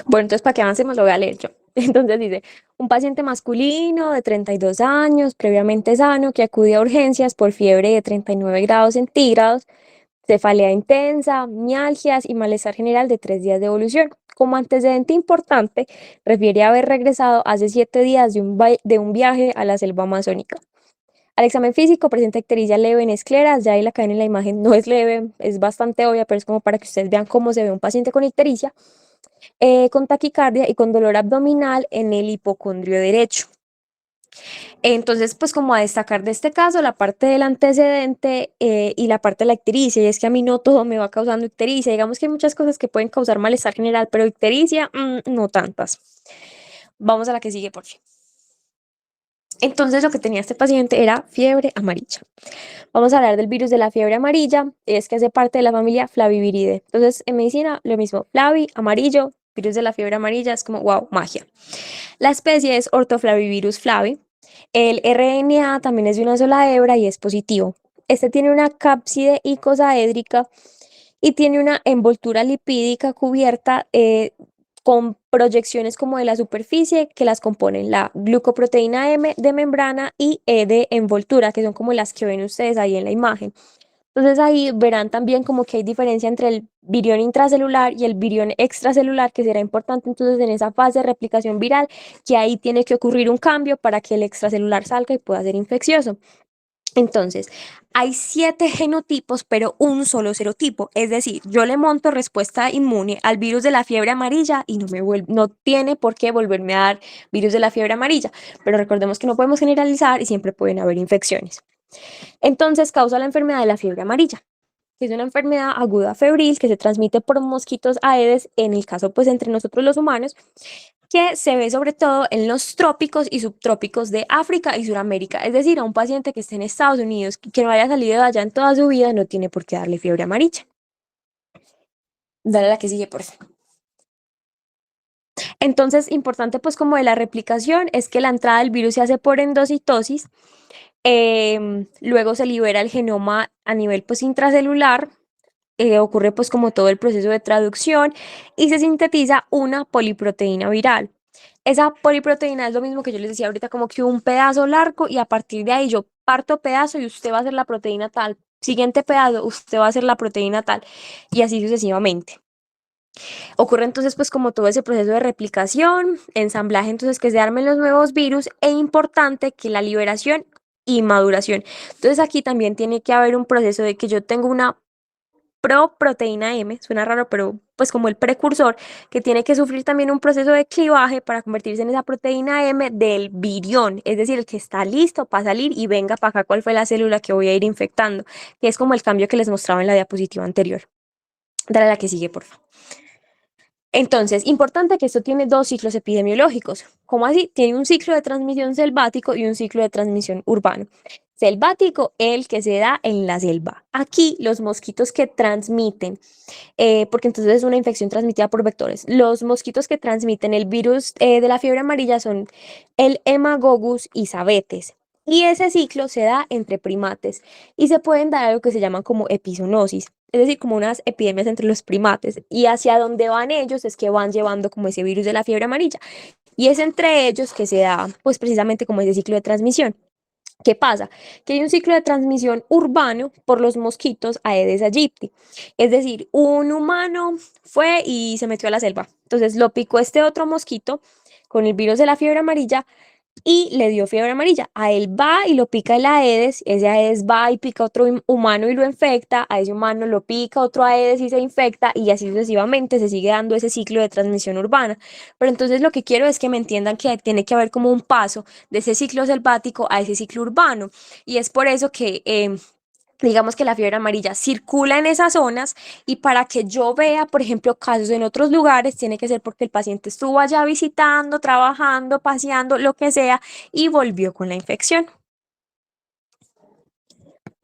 Speaker 1: Bueno, entonces para que avancemos lo voy a leer yo. Entonces dice, un paciente masculino de 32 años, previamente sano, que acude a urgencias por fiebre de 39 grados centígrados, cefalea intensa, mialgias y malestar general de 3 días de evolución. Como antecedente importante, refiere haber regresado hace 7 días de un viaje a la selva amazónica. Al examen físico presenta ictericia leve en escleras, ya ahí la cadena en la imagen no es leve, es bastante obvia, pero es como para que ustedes vean cómo se ve un paciente con ictericia, con taquicardia y con dolor abdominal en el hipocondrio derecho. Entonces, pues como a destacar de este caso, la parte del antecedente y la parte de la ictericia, y es que a mí no todo me va causando ictericia, digamos que hay muchas cosas que pueden causar malestar general, pero ictericia, no tantas. Vamos a la que sigue, por fin. Entonces, lo que tenía este paciente era fiebre amarilla. Vamos a hablar del virus de la fiebre amarilla, es que hace parte de la familia Flaviviridae. Entonces, en medicina, lo mismo, flavi, amarillo, virus de la fiebre amarilla, es como, wow, magia. La especie es Orthoflavivirus flavi. El RNA también es de una sola hebra y es positivo. Este tiene una cápside icosaédrica y tiene una envoltura lipídica cubierta con proyecciones como de la superficie que las componen la glucoproteína M de membrana y E de envoltura, que son como las que ven ustedes ahí en la imagen. Entonces ahí verán también como que hay diferencia entre el virión intracelular y el virión extracelular, que será importante entonces en esa fase de replicación viral, que ahí tiene que ocurrir un cambio para que el extracelular salga y pueda ser infeccioso. Entonces, hay 7 genotipos, pero un solo serotipo. Es decir, yo le monto respuesta inmune al virus de la fiebre amarilla y no tiene por qué volverme a dar virus de la fiebre amarilla. Pero recordemos que no podemos generalizar y siempre pueden haber infecciones. Entonces, causa la enfermedad de la fiebre amarilla, que es una enfermedad aguda febril que se transmite por mosquitos aedes, en el caso pues entre nosotros los humanos, que se ve sobre todo en los trópicos y subtrópicos de África y Sudamérica. Es decir, a un paciente que esté en Estados Unidos, que no haya salido de allá en toda su vida, no tiene por qué darle fiebre amarilla. Dale a la que sigue, por favor. Entonces, importante pues como de la replicación es que la entrada del virus se hace por endocitosis, luego se libera el genoma a nivel pues intracelular, ocurre pues como todo el proceso de traducción y se sintetiza una poliproteína viral. Esa poliproteína es lo mismo que yo les decía ahorita, como que un pedazo largo y a partir de ahí yo parto pedazo y usted va a hacer la proteína tal. Siguiente pedazo, usted va a hacer la proteína tal y así sucesivamente. Ocurre entonces pues como todo ese proceso de replicación, ensamblaje, entonces que se armen los nuevos virus e importante que la liberación y maduración. Entonces aquí también tiene que haber un proceso de que yo tengo una proteína M, suena raro, pero pues como el precursor, que tiene que sufrir también un proceso de clivaje para convertirse en esa proteína M del virión, es decir, el que está listo para salir y venga para acá cuál fue la célula que voy a ir infectando, que es como el cambio que les mostraba en la diapositiva anterior. Dale a la que sigue, por favor. Entonces, importante que esto tiene 2 ciclos epidemiológicos. ¿Cómo así? Tiene un ciclo de transmisión selvático y un ciclo de transmisión urbano. Selvático, el que se da en la selva. Aquí los mosquitos que transmiten, porque entonces es una infección transmitida por vectores. Los mosquitos que transmiten el virus de la fiebre amarilla son el Haemococcus y Sabetes. Y ese ciclo se da entre primates y se pueden dar algo que se llama como epizoonosis, es decir, como unas epidemias entre los primates. Y hacia donde van ellos es que van llevando como ese virus de la fiebre amarilla. Y es entre ellos que se da, pues precisamente como ese ciclo de transmisión. ¿Qué pasa? Que hay un ciclo de transmisión urbano por los mosquitos Aedes aegypti. Es decir, un humano fue y se metió a la selva. Entonces lo picó este otro mosquito con el virus de la fiebre amarilla y le dio fiebre amarilla. A él va y lo pica el Aedes, ese Aedes va y pica a otro humano y lo infecta, a ese humano lo pica otro Aedes y se infecta y así sucesivamente se sigue dando ese ciclo de transmisión urbana. Pero entonces lo que quiero es que me entiendan que tiene que haber como un paso de ese ciclo selvático a ese ciclo urbano y es por eso que digamos que la fiebre amarilla circula en esas zonas y para que yo vea, por ejemplo, casos en otros lugares, tiene que ser porque el paciente estuvo allá visitando, trabajando, paseando, lo que sea, y volvió con la infección.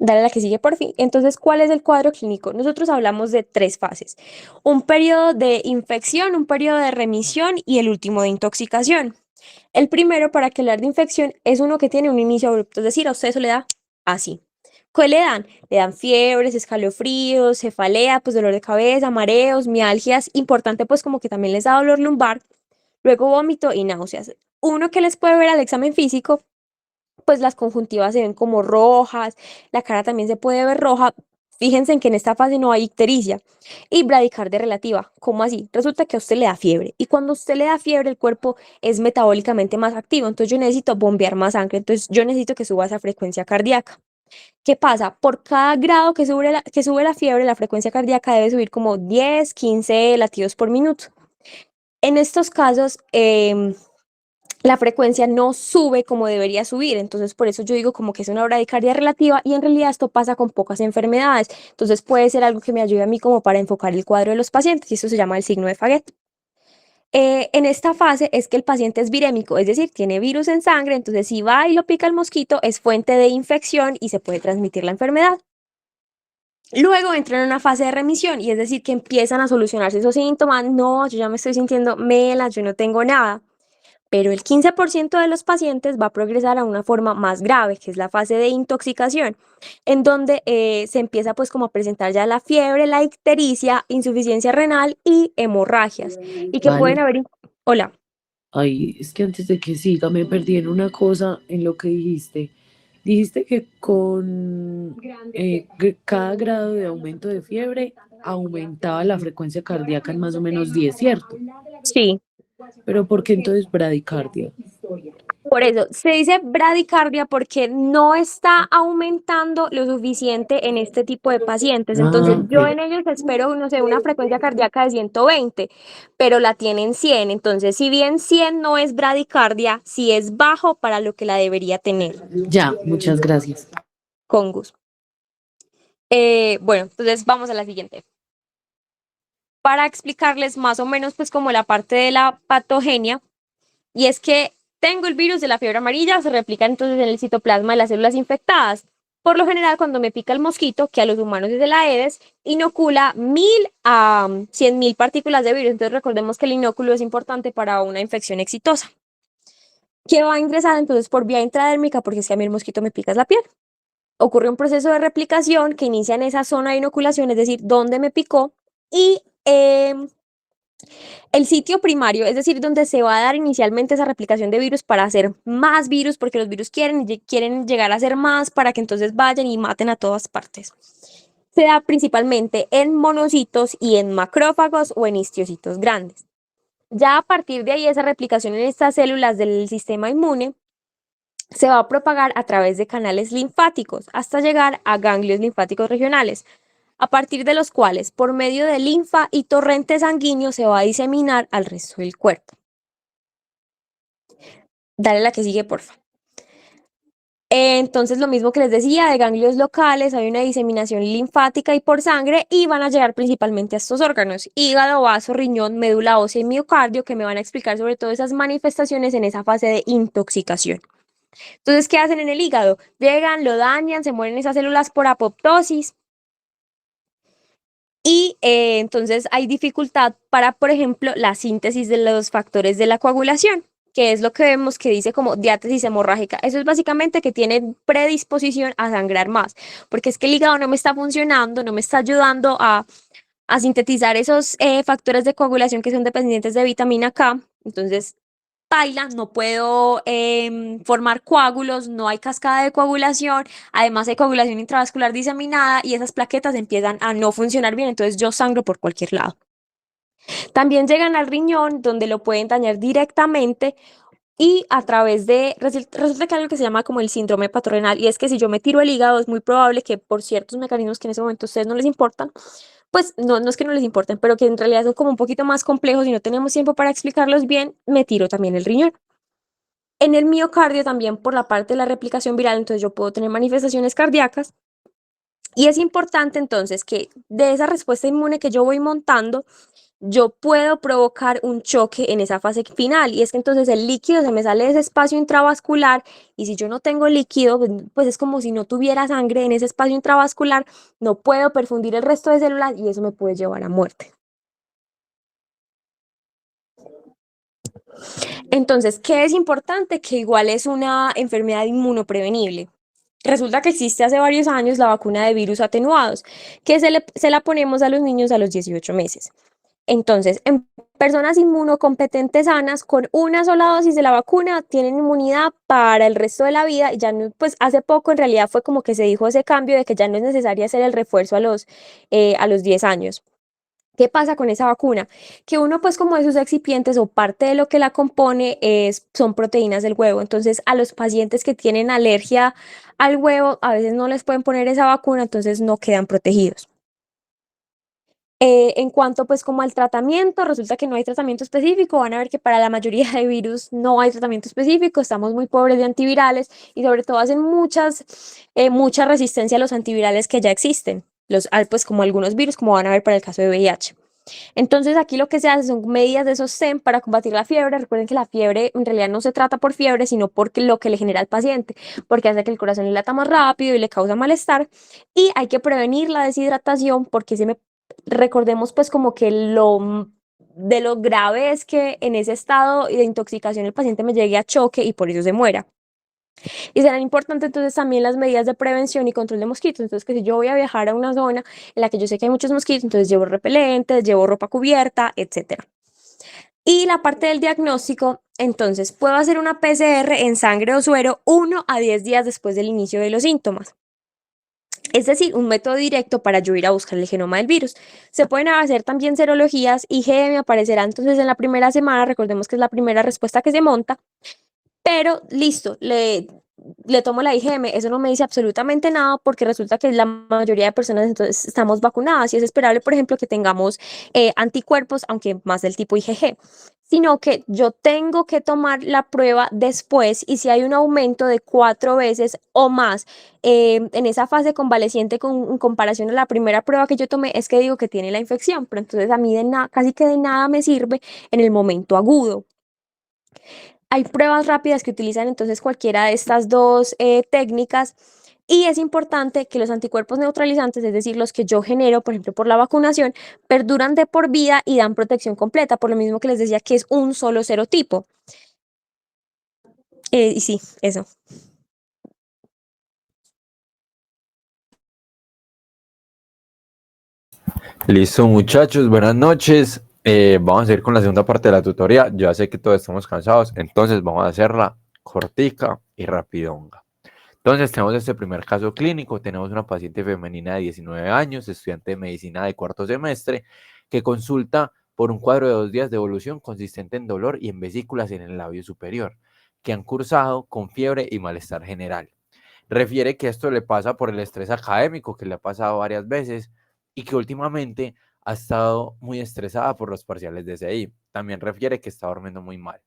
Speaker 1: Dale a la que sigue por fin. Entonces, ¿cuál es el cuadro clínico? Nosotros hablamos de tres fases. Un periodo de infección, un periodo de remisión y el último de intoxicación. El primero, para que hablar de infección, es uno que tiene un inicio abrupto, es decir, a usted eso le da así. ¿Qué le dan? Le dan fiebres, escalofríos, cefalea, pues dolor de cabeza, mareos, mialgias. Importante, pues como que también les da dolor lumbar, luego vómito y náuseas. Uno que les puede ver al examen físico, pues las conjuntivas se ven como rojas, la cara también se puede ver roja. Fíjense en que en esta fase no hay ictericia y bradicardia relativa. ¿Cómo así? Resulta que a usted le da fiebre y cuando a usted le da fiebre el cuerpo es metabólicamente más activo, entonces yo necesito bombear más sangre, entonces yo necesito que suba esa frecuencia cardíaca. ¿Qué pasa? Por cada grado que sube la fiebre, la frecuencia cardíaca debe subir como 10, 15 latidos por minuto. En estos casos, la frecuencia no sube como debería subir, entonces por eso yo digo como que es una bradicardia relativa y en realidad esto pasa con pocas enfermedades, entonces puede ser algo que me ayude a mí como para enfocar el cuadro de los pacientes y eso se llama el signo de Faguet. En esta fase es que el paciente es virémico, es decir, tiene virus en sangre, entonces si va y lo pica el mosquito es fuente de infección y se puede transmitir la enfermedad. Luego entran en una fase de remisión y es decir que empiezan a solucionarse esos síntomas, no, yo ya me estoy sintiendo mela, yo no tengo nada. Pero el 15% de los pacientes va a progresar a una forma más grave, que es la fase de intoxicación, en donde se empieza pues como a presentar ya la fiebre, la ictericia, insuficiencia renal y hemorragias. Y que pueden
Speaker 2: Vale.
Speaker 1: haber... Hola.
Speaker 2: Ay, es que antes de que siga me perdí en una cosa en lo que dijiste. Dijiste que con cada grado de aumento de fiebre aumentaba la frecuencia cardíaca en más o menos 10, ¿cierto?
Speaker 1: Sí.
Speaker 2: Pero ¿por qué entonces bradicardia?
Speaker 1: Por eso se dice bradicardia porque no está aumentando lo suficiente en este tipo de pacientes. Entonces,
Speaker 2: Ah,
Speaker 1: yo
Speaker 2: ok.
Speaker 1: en ellos espero, no sé, una frecuencia cardíaca de 120, pero la tienen 100. Entonces, si bien 100 no es bradicardia, sí es bajo para lo que la debería tener.
Speaker 2: Ya, muchas gracias.
Speaker 1: Con gusto. Bueno, entonces vamos a la siguiente. Para explicarles más o menos, pues, como la parte de la patogenia. Y es que tengo el virus de la fiebre amarilla, se replica entonces en el citoplasma de las células infectadas. Por lo general, cuando me pica el mosquito, que a los humanos es el Aedes, inocula 1000 a 100.000 partículas de virus. Entonces recordemos que el inóculo es importante para una infección exitosa. ¿Qué va a ingresar entonces por vía intradérmica? Porque es que a mí el mosquito me pica la piel. Ocurre un proceso de replicación que inicia en esa zona de inoculación, es decir, donde me picó, y el sitio primario, es decir, donde se va a dar inicialmente esa replicación de virus para hacer más virus, porque los virus quieren llegar a ser más para que entonces vayan y maten a todas partes. Se da principalmente en monocitos y en macrófagos o en histiocitos grandes. Ya a partir de ahí, esa replicación en estas células del sistema inmune se va a propagar a través de canales linfáticos hasta llegar a ganglios linfáticos regionales, a partir de los cuales, por medio de linfa y torrente sanguíneo, se va a diseminar al resto del cuerpo. Dale la que sigue, porfa. Entonces, lo mismo que les decía, de ganglios locales hay una diseminación linfática y por sangre y van a llegar principalmente a estos órganos, hígado, vaso, riñón, médula ósea y miocardio, que me van a explicar sobre todo esas manifestaciones en esa fase de intoxicación. Entonces, ¿qué hacen en el hígado? Llegan, lo dañan, se mueren esas células por apoptosis. Y entonces hay dificultad para, por ejemplo, la síntesis de los factores de la coagulación, que es lo que vemos que dice como diátesis hemorrágica. Eso es básicamente que tiene predisposición a sangrar más, porque es que el hígado no me está funcionando, no me está ayudando a sintetizar esos factores de coagulación que son dependientes de vitamina K. Entonces, paila, no puedo formar coágulos, no hay cascada de coagulación, además hay coagulación intravascular diseminada y esas plaquetas empiezan a no funcionar bien, entonces yo sangro por cualquier lado. También llegan al riñón, donde lo pueden dañar directamente y a través de, resulta que hay algo que se llama como el síndrome patorrenal, y es que si yo me tiro el hígado, es muy probable que por ciertos mecanismos que en ese momento a ustedes no les importan, pues no, no es que no les importen, pero que en realidad son como un poquito más complejos y no tenemos tiempo para explicarlos bien, me tiro también el riñón. En el miocardio también por la parte de la replicación viral, entonces yo puedo tener manifestaciones cardíacas. Y es importante entonces que de esa respuesta inmune que yo voy montando, yo puedo provocar un choque en esa fase final y es que entonces el líquido se me sale de ese espacio intravascular y si yo no tengo líquido, pues es como si no tuviera sangre en ese espacio intravascular, no puedo perfundir el resto de células y eso me puede llevar a muerte. Entonces, ¿qué es importante? Que igual es una enfermedad inmunoprevenible. Resulta que existe hace varios años la vacuna de virus atenuados, que se la ponemos a los niños a los 18 meses. Entonces, en personas inmunocompetentes sanas, con una sola dosis de la vacuna, tienen inmunidad para el resto de la vida. Y ya no, pues hace poco en realidad fue como que se dijo ese cambio de que ya no es necesario hacer el refuerzo a los 10 años. ¿Qué pasa con esa vacuna? Que uno, pues como de sus excipientes o parte de lo que la compone son proteínas del huevo. Entonces, a los pacientes que tienen alergia al huevo, a veces no les pueden poner esa vacuna, entonces no quedan protegidos. En cuanto pues como al tratamiento, resulta que no hay tratamiento específico, van a ver que para la mayoría de virus no hay tratamiento específico, estamos muy pobres de antivirales y sobre todo hacen mucha resistencia a los antivirales que ya existen, pues como algunos virus, como van a ver para el caso de VIH. Entonces aquí lo que se hace son medidas de sostén para combatir la fiebre. Recuerden que la fiebre en realidad no se trata por fiebre, sino por lo que le genera al paciente, porque hace que el corazón le lata más rápido y le causa malestar. Y hay que prevenir la deshidratación porque recordemos pues como que de lo grave es que en ese estado de intoxicación el paciente me llegue a choque y por eso se muera. Y serán importantes entonces también las medidas de prevención y control de mosquitos. Entonces, que si yo voy a viajar a una zona en la que yo sé que hay muchos mosquitos, entonces llevo repelentes, llevo ropa cubierta, etcétera. Y la parte del diagnóstico, entonces, puedo hacer una PCR en sangre o suero 1 a 10 días después del inicio de los síntomas. Es decir, un método directo para yo ir a buscar el genoma del virus. Se pueden hacer también serologías, IgM aparecerá entonces en la primera semana, recordemos que es la primera respuesta que se monta, pero listo, le tomo la IgM, eso no me dice absolutamente nada porque resulta que la mayoría de personas entonces estamos vacunadas y es esperable, por ejemplo, que tengamos anticuerpos, aunque más del tipo IgG, sino que yo tengo que tomar la prueba después y si hay un aumento de 4 veces o más en esa fase convaleciente en comparación a la primera prueba que yo tomé, es que digo que tiene la infección, pero entonces a mí casi que de nada me sirve en el momento agudo. Hay pruebas rápidas que utilizan entonces cualquiera de estas dos técnicas y es importante que los anticuerpos neutralizantes, es decir, los que yo genero, por ejemplo, por la vacunación, perduran de por vida y dan protección completa, por lo mismo que les decía que es un solo serotipo. Y sí, eso.
Speaker 4: Listo, muchachos, buenas noches. Vamos a ir con la segunda parte de la tutoría. Ya sé que todos estamos cansados, entonces vamos a hacerla cortica y rapidonga. Entonces, tenemos este primer caso clínico. Tenemos una paciente femenina de 19 años, estudiante de medicina de cuarto semestre, que consulta por un cuadro de 2 días de evolución consistente en dolor y en vesículas en el labio superior, que han cursado con fiebre y malestar general. Refiere que esto le pasa por el estrés académico que le ha pasado varias veces y que últimamente ha estado muy estresada por los parciales de CI. También refiere que está durmiendo muy mal.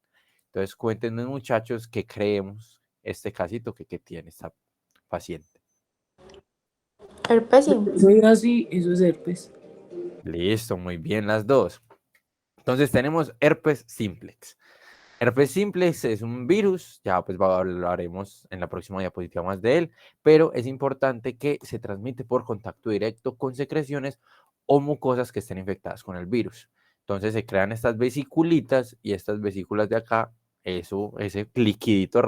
Speaker 4: Entonces, cuéntenos, muchachos, qué creemos este casito que tiene esta paciente.
Speaker 3: Herpes
Speaker 2: Soy así, eso es herpes.
Speaker 4: Listo, muy bien las dos. Entonces tenemos herpes simplex. Herpes simplex es un virus, ya pues hablaremos en la próxima diapositiva más de él, pero es importante que se transmite por contacto directo con secreciones o mucosas que estén infectadas con el virus. Entonces se crean estas vesiculitas y estas vesículas de acá, ese liquidito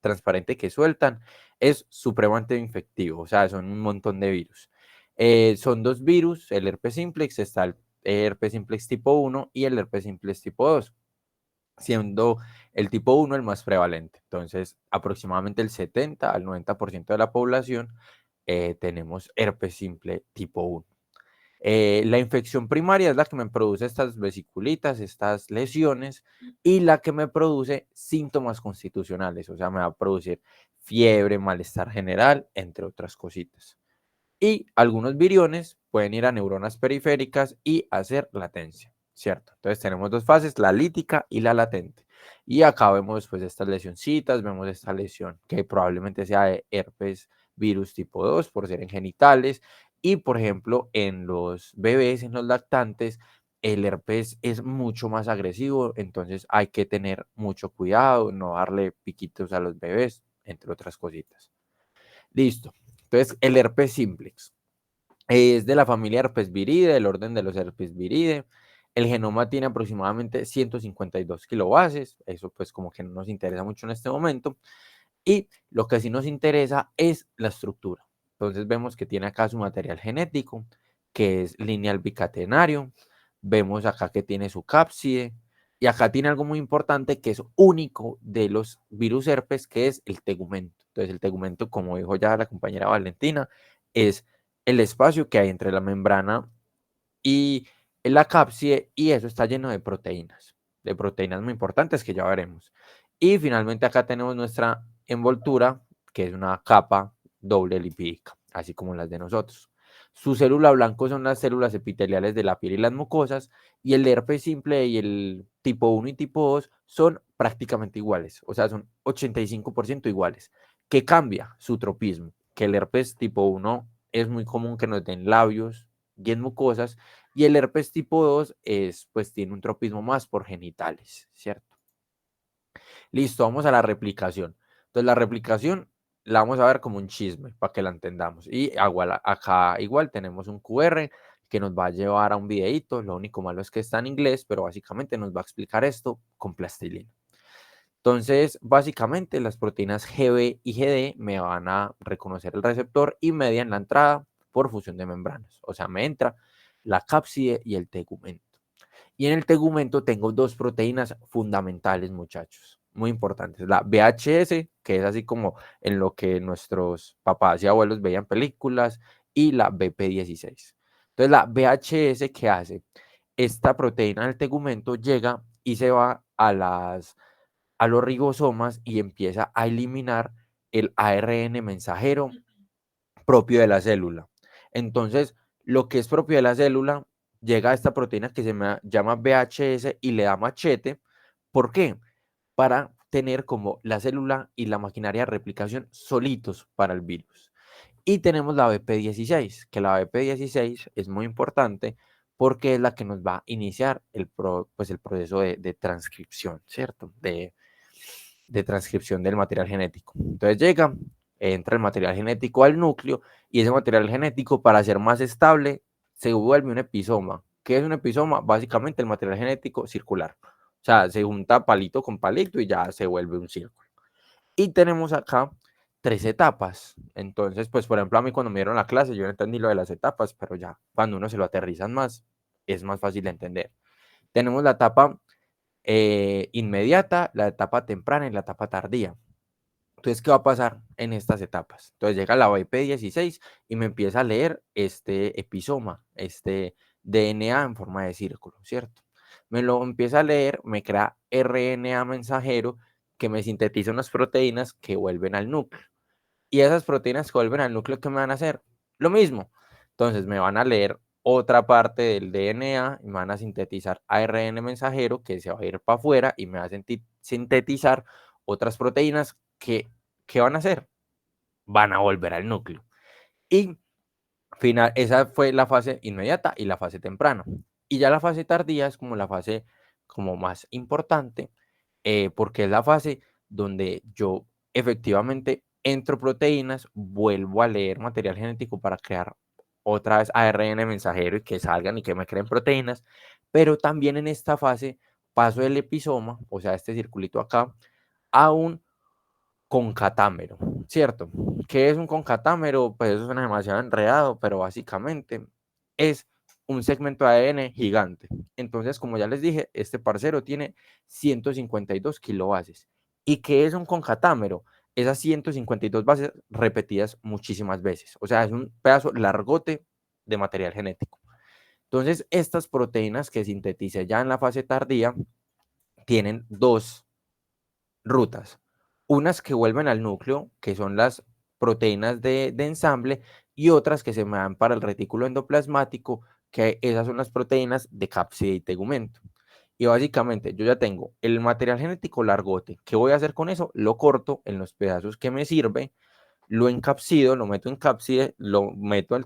Speaker 4: transparente que sueltan, es supremamente infectivo, o sea, son un montón de virus. Son dos virus, el herpes simplex, está el herpes simplex tipo 1 y el herpes simplex tipo 2, siendo el tipo 1 el más prevalente. Entonces, aproximadamente el 70 al 90% de la población tenemos herpes simple tipo 1. La infección primaria es la que me produce estas vesiculitas, estas lesiones, y la que me produce síntomas constitucionales, o sea, me va a producir fiebre, malestar general, entre otras cositas. Y algunos viriones pueden ir a neuronas periféricas y hacer latencia, ¿cierto? Entonces tenemos dos fases, la lítica y la latente. Y acá vemos pues estas lesioncitas, vemos esta lesión que probablemente sea de herpes virus tipo 2 por ser en genitales y por ejemplo en los bebés, en los lactantes, el herpes es mucho más agresivo, entonces hay que tener mucho cuidado, no darle piquitos a los bebés, entre otras cositas. Listo. Entonces, el herpes simplex es de la familia herpes viridae, del orden de los herpes viridae. El genoma tiene aproximadamente 152 kilobases, eso pues como que no nos interesa mucho en este momento. Y lo que sí nos interesa es la estructura. Entonces vemos que tiene acá su material genético, que es lineal bicatenario. Vemos acá que tiene su cápside. Y acá tiene algo muy importante que es único de los virus herpes, que es el tegumento. Entonces el tegumento, como dijo ya la compañera Valentina, es el espacio que hay entre la membrana y la cápside, y eso está lleno de proteínas muy importantes que ya veremos. Y finalmente acá tenemos nuestra envoltura, que es una capa doble lipídica, así como las de nosotros. Su célula blanco son las células epiteliales de la piel y las mucosas, y el herpes simple y el tipo 1 y tipo 2 son prácticamente iguales, o sea, son 85% iguales. ¿Qué cambia? Su tropismo, que el herpes tipo 1 es muy común que nos den labios y en mucosas, y el herpes tipo 2 es, pues tiene un tropismo más por genitales, ¿cierto? Listo, vamos a la replicación. Entonces la replicación la vamos a ver como un chisme para que la entendamos. Y igual, acá igual tenemos un QR que nos va a llevar a un videito. Lo único malo es que está en inglés, pero básicamente nos va a explicar esto con plastilina. Entonces, básicamente las proteínas GB y GD me van a reconocer el receptor y median la entrada por fusión de membranas. O sea, me entra la cápside y el tegumento. Y en el tegumento tengo dos proteínas fundamentales, muchachos, muy importantes. La VHS, que es así como en lo que nuestros papás y abuelos veían películas, y la BP16. Entonces, la VHS, ¿qué hace? Esta proteína del tegumento llega y se va a los ribosomas y empieza a eliminar el ARN mensajero propio de la célula. Entonces, lo que es propio de la célula llega a esta proteína que se llama VHS y le da machete. ¿Por qué? Para tener como la célula y la maquinaria de replicación solitos para el virus. Y tenemos la BP16, que la BP16 es muy importante porque es la que nos va a iniciar pues el proceso de transcripción, ¿cierto? De transcripción del material genético. Entonces llega, entra el material genético al núcleo y ese material genético, para ser más estable, se vuelve un episoma. ¿Qué es un episoma? Básicamente el material genético circular. O sea, se junta palito con palito y ya se vuelve un círculo. Y tenemos acá 3 etapas. Entonces, pues, por ejemplo, a mí cuando me dieron la clase, yo no entendí lo de las etapas, pero ya cuando uno se lo aterrizan más, es más fácil de entender. Tenemos la etapa inmediata, la etapa temprana y la etapa tardía. Entonces, ¿qué va a pasar en estas etapas? Entonces llega la BP16 y me empieza a leer este episoma, este DNA en forma de círculo, ¿cierto? Me lo empieza a leer, me crea RNA mensajero que me sintetiza unas proteínas que vuelven al núcleo. Y esas proteínas que vuelven al núcleo, ¿qué me van a hacer? Lo mismo. Entonces me van a leer otra parte del DNA y me van a sintetizar ARN mensajero que se va a ir para afuera y me va a sintetizar otras proteínas que, ¿qué van a hacer? Van a volver al núcleo. Y esa fue la fase inmediata y la fase temprana. Y ya la fase tardía es como la fase como más importante, porque es la fase donde yo efectivamente entro proteínas, vuelvo a leer material genético para crear otra vez ARN mensajero y que salgan y que me creen proteínas, pero también en esta fase paso el episoma, o sea, este circulito acá, a un concatámero, ¿cierto? ¿Qué es un concatámero? Pues eso suena demasiado enredado, pero básicamente es un segmento de ADN gigante. Entonces, como ya les dije, este parcero tiene 152 kilobases. ¿Y qué es un concatámero? Esas 152 bases repetidas muchísimas veces. O sea, es un pedazo largote de material genético. Entonces, estas proteínas que sintetice ya en la fase tardía tienen dos rutas. Unas que vuelven al núcleo, que son las proteínas de ensamble, y otras que se me dan para el retículo endoplasmático, que esas son las proteínas de cápside y tegumento. Y básicamente yo ya tengo el material genético largote. ¿Qué voy a hacer con eso? Lo corto en los pedazos que me sirve, lo encapsido, lo meto en cápside, lo meto al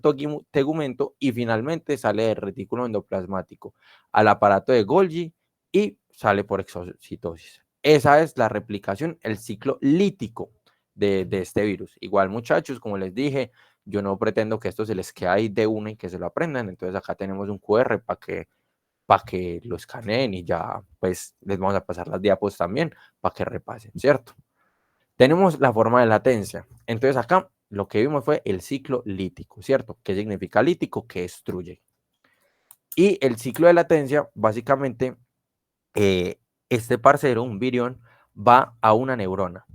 Speaker 4: tegumento y finalmente sale del retículo endoplasmático al aparato de Golgi y sale por exocitosis. Esa es la replicación, el ciclo lítico de este virus. Igual, muchachos, como les dije, yo no pretendo que esto se les quede ahí de una y que se lo aprendan. Entonces acá tenemos un QR para que lo escaneen y ya pues les vamos a pasar las diapos también para que repasen, ¿cierto? Tenemos la forma de latencia. Entonces acá lo que vimos fue el ciclo lítico, ¿cierto? ¿Qué significa lítico? Que destruye. Y el ciclo de latencia, básicamente, este parcero, un virión, va a una neurona.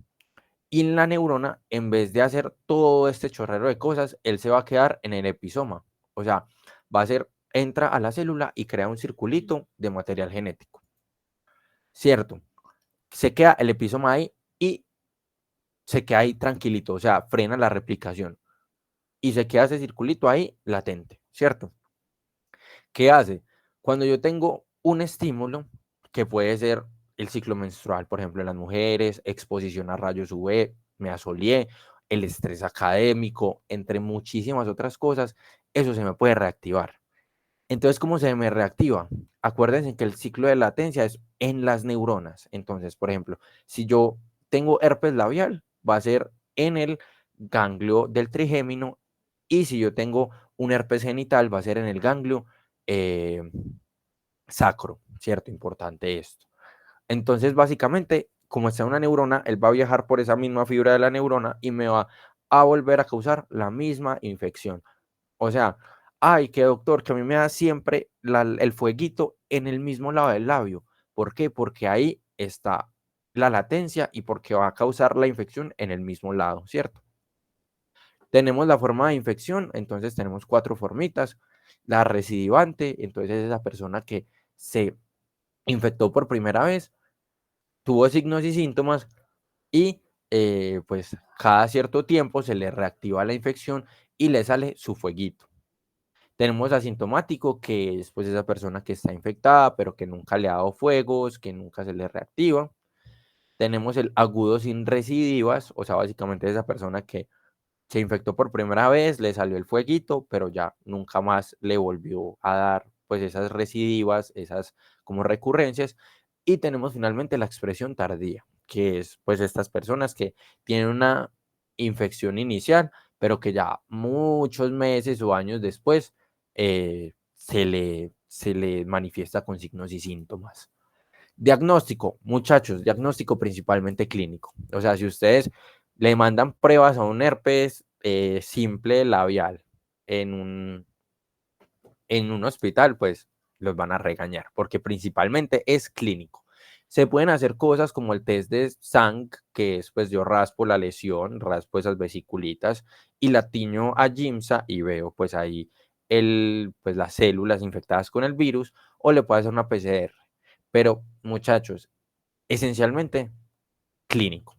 Speaker 4: Y en la neurona, en vez de hacer todo este chorrero de cosas, él se va a quedar en el episoma. O sea, va a ser, entra a la célula y crea un circulito de material genético. ¿Cierto? Se queda el episoma ahí y se queda ahí tranquilito, o sea, frena la replicación. Y se queda ese circulito ahí latente, ¿cierto? ¿Qué hace? Cuando yo tengo un estímulo, que puede ser el ciclo menstrual, por ejemplo, en las mujeres, exposición a rayos UV, me asolié, el estrés académico, entre muchísimas otras cosas, eso se me puede reactivar. Entonces, ¿cómo se me reactiva? Acuérdense que el ciclo de latencia es en las neuronas. Entonces, por ejemplo, si yo tengo herpes labial, va a ser en el ganglio del trigémino, y si yo tengo un herpes genital, va a ser en el ganglio eh, sacro, ¿cierto? Importante esto. Entonces, básicamente, como está una neurona, él va a viajar por esa misma fibra de la neurona y me va a volver a causar la misma infección. O sea, ay, que doctor, que a mí me da siempre el fueguito en el mismo lado del labio. ¿Por qué? Porque ahí está la latencia y porque va a causar la infección en el mismo lado, ¿cierto? Tenemos la forma de infección, entonces tenemos 4 formitas. La recidivante, entonces es esa persona que se infectó por primera vez, tuvo signos y síntomas y pues cada cierto tiempo se le reactiva la infección y le sale su fueguito. Tenemos asintomático, que es pues esa persona que está infectada, pero que nunca le ha dado fuegos, que nunca se le reactiva. Tenemos el agudo sin recidivas, o sea, básicamente esa persona que se infectó por primera vez, le salió el fueguito, pero ya nunca más le volvió a dar pues esas recidivas, esas como recurrencias. Y tenemos finalmente la expresión tardía, que es pues estas personas que tienen una infección inicial, pero que ya muchos meses o años después se le manifiesta con signos y síntomas. Diagnóstico, muchachos, diagnóstico principalmente clínico. O sea, si ustedes le mandan pruebas a un herpes simple labial en un hospital, pues los van a regañar, porque principalmente es clínico. Se pueden hacer cosas como el test de SANC, que es pues yo raspo la lesión, raspo esas vesiculitas y la tiño a GIMSA y veo pues ahí pues las células infectadas con el virus, o le puedo hacer una PCR. Pero muchachos, esencialmente clínico.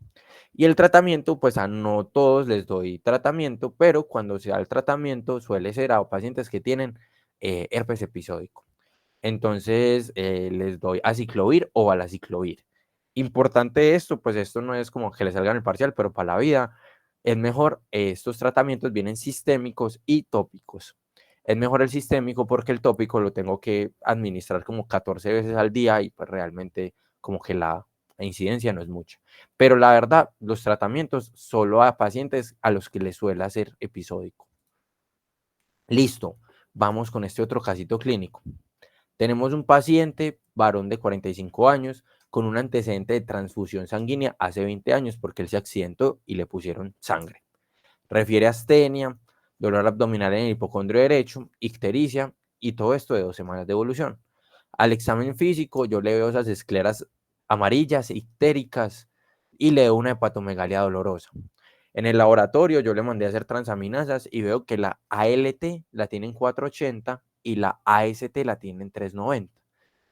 Speaker 4: Y el tratamiento, pues a no todos les doy tratamiento, pero cuando se da el tratamiento suele ser a pacientes que tienen herpes episódico. Entonces les doy aciclovir o valaciclovir. Importante esto, pues esto no es como que le salgan el parcial, pero para la vida es mejor, estos tratamientos vienen sistémicos y tópicos. Es mejor el sistémico porque el tópico lo tengo que administrar como 14 veces al día y pues realmente como que la incidencia no es mucha. Pero la verdad, los tratamientos solo a pacientes a los que les suele hacer episódico. Listo, vamos con este otro casito clínico. Tenemos un paciente, varón de 45 años, con un antecedente de transfusión sanguínea hace 20 años porque él se accidentó y le pusieron sangre. Refiere a astenia, dolor abdominal en el hipocondrio derecho, ictericia y todo esto de 2 semanas de evolución. Al examen físico yo le veo esas escleras amarillas, ictéricas, y le veo una hepatomegalia dolorosa. En el laboratorio yo le mandé a hacer transaminasas y veo que la ALT la tiene en 480 y la AST la tiene en 390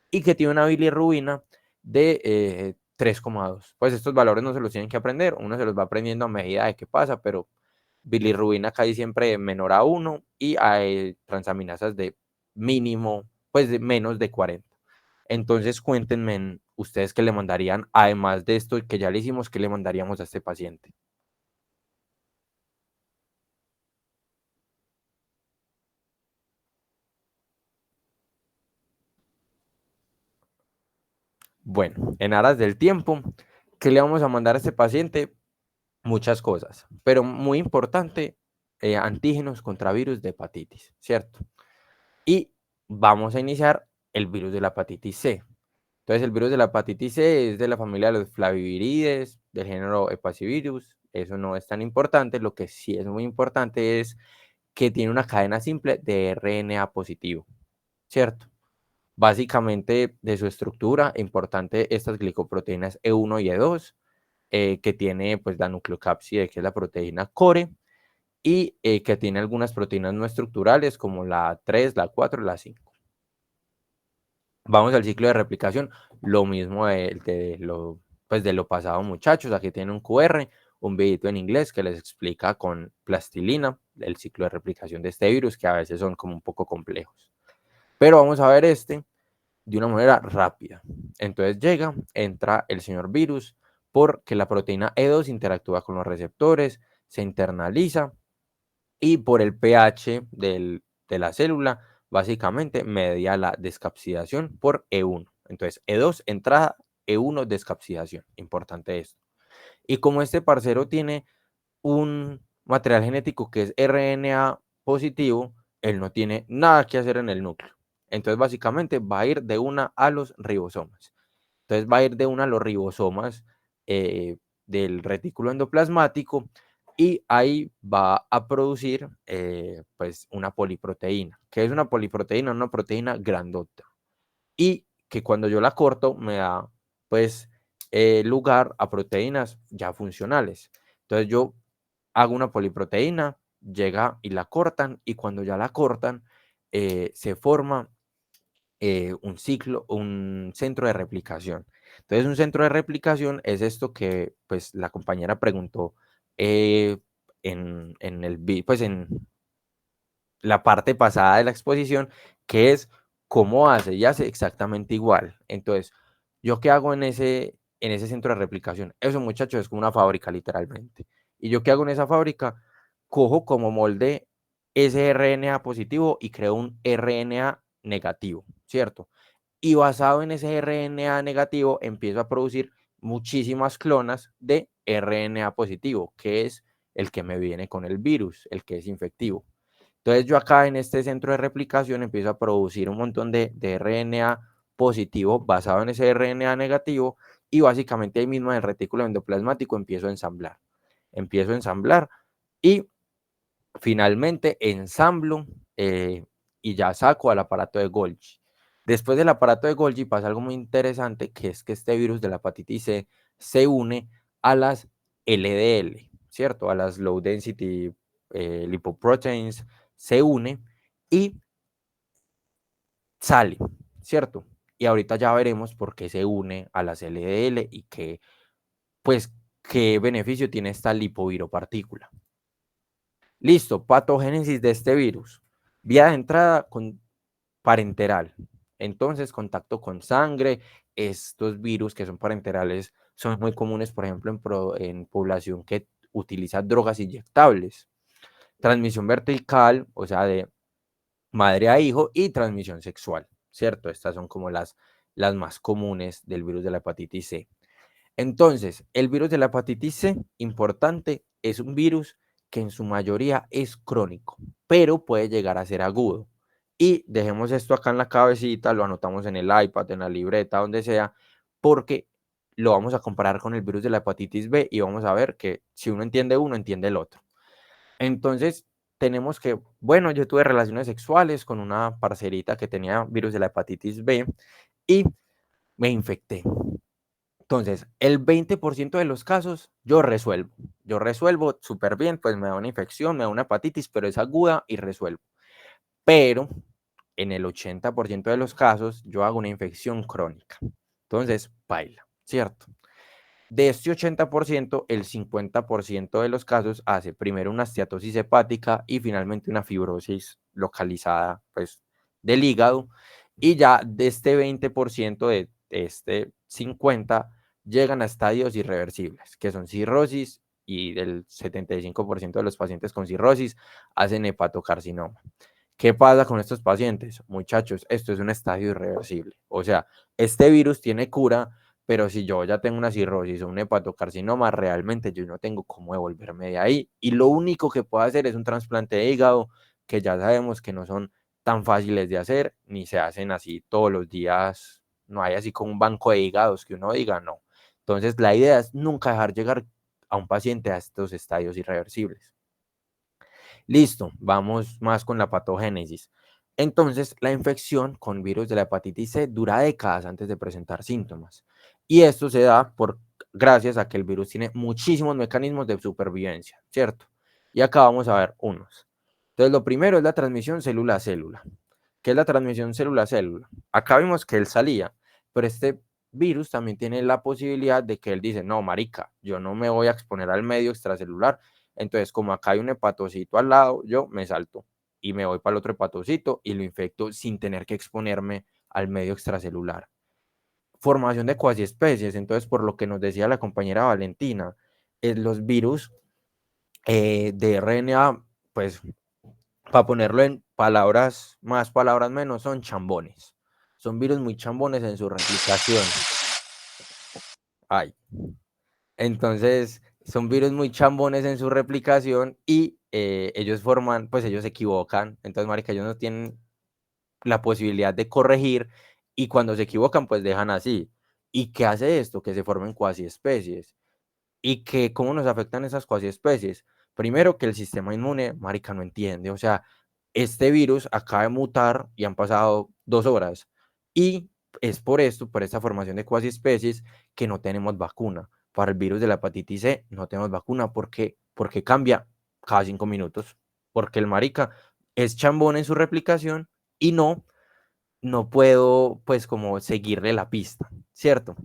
Speaker 4: y que tiene una bilirrubina de 3,2. Pues estos valores no se los tienen que aprender, uno se los va aprendiendo a medida de qué pasa, pero bilirrubina casi siempre menor a 1 y hay transaminasas de mínimo, pues de menos de 40. Entonces cuéntenme ustedes qué le mandarían, además de esto que ya le hicimos, qué le mandaríamos a este paciente. Bueno, en aras del tiempo, ¿qué le vamos a mandar a este paciente? Muchas cosas, pero muy importante, antígenos contra virus de hepatitis, ¿cierto? Y vamos a iniciar el virus de la hepatitis C. Entonces, el virus de la hepatitis C es de la familia de los flavivirides, del género Hepacivirus. Eso no es tan importante. Lo que sí es muy importante es que tiene una cadena simple de RNA positivo, ¿cierto? Básicamente, de su estructura, importante estas glicoproteínas E1 y E2, que tiene pues la nucleocápside, que es la proteína core, y que tiene algunas proteínas no estructurales como la 3, la 4 y la 5. Vamos al ciclo de replicación, lo mismo pues de lo pasado, muchachos. Aquí tiene un QR, un videito en inglés que les explica con plastilina el ciclo de replicación de este virus, que a veces son como un poco complejos. Pero vamos a ver este de una manera rápida. Entonces entra el señor virus porque la proteína E2 interactúa con los receptores, se internaliza y por el pH de la célula, básicamente media la descapsidación por E1. Entonces, E2 entrada, E1 descapsidación. Importante esto. Y como este parcero tiene un material genético que es RNA positivo, él no tiene nada que hacer en el núcleo. Entonces, básicamente va a ir de una a los ribosomas. Entonces, va a ir de una a los ribosomas del retículo endoplasmático y ahí va a producir pues una poliproteína. ¿Qué es una poliproteína? Una proteína grandota. Y que cuando yo la corto me da pues lugar a proteínas ya funcionales. Entonces yo hago una poliproteína, llega y la cortan, y cuando ya la cortan, se forma un centro de replicación. Entonces, un centro de replicación es esto que pues la compañera preguntó pues, en la parte pasada de la exposición, que es cómo hace, y hace exactamente igual. Entonces, ¿yo qué hago en ese centro de replicación? Eso, muchachos, es como una fábrica, literalmente. ¿Y yo qué hago en esa fábrica? Cojo como molde ese RNA positivo y creo un RNA negativo, ¿cierto? Y basado en ese RNA negativo, empiezo a producir muchísimas clonas de RNA positivo, que es el que me viene con el virus, el que es infectivo. Entonces yo acá en este centro de replicación empiezo a producir un montón de RNA positivo basado en ese RNA negativo, y básicamente ahí mismo en el retículo endoplasmático empiezo a ensamblar. Empiezo a ensamblar y finalmente ensamblo y ya saco al aparato de Golgi. Después del aparato de Golgi pasa algo muy interesante, que es que este virus de la hepatitis C se une a las LDL, ¿cierto? A las Low Density Lipoproteins, se une y sale, ¿cierto? Y ahorita ya veremos por qué se une a las LDL y pues, qué beneficio tiene esta lipoviropartícula. Listo, patogénesis de este virus. Vía de entrada con parenteral. Entonces, contacto con sangre. Estos virus que son parenterales son muy comunes, por ejemplo, en población que utiliza drogas inyectables. Transmisión vertical, o sea, de madre a hijo, y transmisión sexual, ¿cierto? Estas son como las más comunes del virus de la hepatitis C. Entonces, el virus de la hepatitis C, importante, es un virus que en su mayoría es crónico, pero puede llegar a ser agudo. Y dejemos esto acá en la cabecita, lo anotamos en el iPad, en la libreta, donde sea, porque lo vamos a comparar con el virus de la hepatitis B y vamos a ver que si uno entiende uno, entiende el otro. Entonces, tenemos que, bueno, yo tuve relaciones sexuales con una parcerita que tenía virus de la hepatitis B y me infecté. Entonces, el 20% de los casos yo resuelvo súper bien, pues me da una infección, me da una hepatitis, pero es aguda y resuelvo. Pero en el 80% de los casos yo hago una infección crónica. Entonces, paila, ¿cierto? De este 80%, el 50% de los casos hace primero una esteatosis hepática y finalmente una fibrosis localizada, pues, del hígado. Y ya de este 20%, de este 50%, llegan a estadios irreversibles, que son cirrosis, y del 75% de los pacientes con cirrosis hacen hepatocarcinoma. ¿Qué pasa con estos pacientes? Muchachos, esto es un estadio irreversible. O sea, este virus tiene cura, pero si yo ya tengo una cirrosis o un hepatocarcinoma, realmente yo no tengo cómo devolverme de ahí. Y lo único que puedo hacer es un trasplante de hígado, que ya sabemos que no son tan fáciles de hacer, ni se hacen así todos los días. No hay así como un banco de hígados que uno diga no. Entonces, la idea es nunca dejar llegar a un paciente a estos estadios irreversibles. Listo, vamos más con la patogénesis. Entonces, la infección con virus de la hepatitis C dura décadas antes de presentar síntomas. Y esto se da gracias a que el virus tiene muchísimos mecanismos de supervivencia, ¿cierto? Y acá vamos a ver unos. Entonces, lo primero es la transmisión célula a célula. ¿Qué es la transmisión célula a célula? Acá vimos que él salía, pero este virus también tiene la posibilidad de que él dice, no, marica, yo no me voy a exponer al medio extracelular. Entonces, como acá hay un hepatocito al lado, yo me salto y me voy para el otro hepatocito y lo infecto sin tener que exponerme al medio extracelular. Formación de cuasiespecies, entonces, por lo que nos decía la compañera Valentina, los virus de RNA, pues, para ponerlo en palabras más, palabras menos, son chambones. Son virus muy chambones en su replicación. Ay. Entonces, son virus muy chambones en su replicación y ellos forman, pues ellos se equivocan. Entonces, marica, ellos no tienen la posibilidad de corregir y cuando se equivocan, pues dejan así. ¿Y qué hace esto? Que se formen cuasiespecies. ¿Y que cómo nos afectan esas cuasiespecies? Primero que el sistema inmune, marica, no entiende. O sea, este virus acaba de mutar y han pasado 2 horas. Y es por esto, por esta formación de cuasiespecies, que no tenemos vacuna. Para el virus de la hepatitis C no tenemos vacuna porque cambia cada 5 minutos. Porque el marica es chambón en su replicación y no puedo, pues, como seguirle la pista, ¿cierto?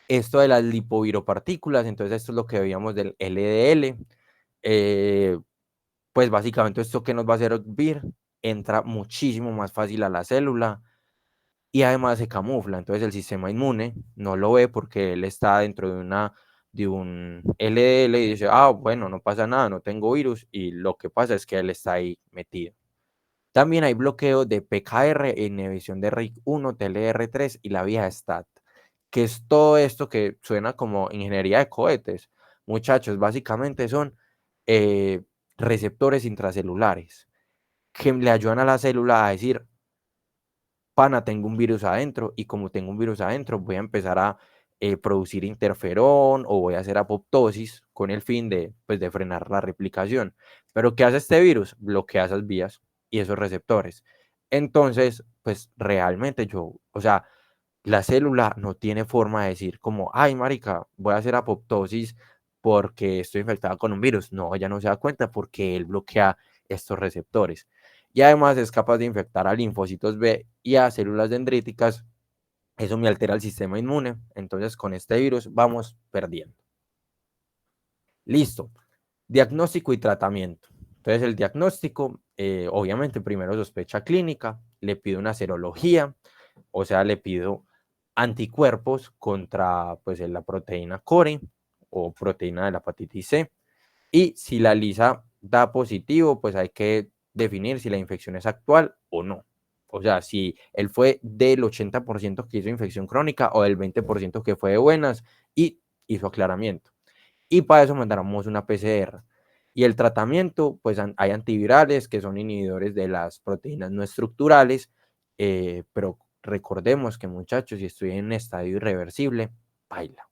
Speaker 4: Esto de las lipoviropartículas, entonces esto es lo que veíamos del LDL, pues básicamente esto que nos va a servir, entra muchísimo más fácil a la célula y además se camufla, entonces el sistema inmune no lo ve porque él está dentro de un LDL y dice, ah, bueno, no pasa nada, no tengo virus y lo que pasa es que él está ahí metido. También hay bloqueo de PKR, inhibición de RIC1, TLR3 y la vía STAT, que es todo esto que suena como ingeniería de cohetes. Muchachos, básicamente son eh, receptores intracelulares que le ayudan a la célula a decir, pana, tengo un virus adentro y como tengo un virus adentro voy a empezar a producir interferón o voy a hacer apoptosis con el fin de, pues, de frenar la replicación. Pero ¿qué hace este virus? Bloquea esas vías y esos receptores. Entonces, pues realmente o sea, la célula no tiene forma de decir como, ay, marica, voy a hacer apoptosis porque estoy infectada con un virus. No, ella no se da cuenta porque él bloquea estos receptores. Y además es capaz de infectar a linfocitos B y a células dendríticas. Eso me altera el sistema inmune. Entonces, con este virus vamos perdiendo. Listo. Diagnóstico y tratamiento. Entonces, el diagnóstico, obviamente, primero sospecha clínica, le pido una serología, o sea, le pido anticuerpos contra, pues, la proteína core o proteína de la hepatitis C. Y si la ELISA da positivo, pues hay que definir si la infección es actual o no. O sea, si él fue del 80% que hizo infección crónica o del 20% que fue de buenas y hizo aclaramiento. Y para eso mandamos una PCR. Y el tratamiento, pues hay antivirales que son inhibidores de las proteínas no estructurales, pero recordemos que, muchachos, si estoy en estadio irreversible, baila.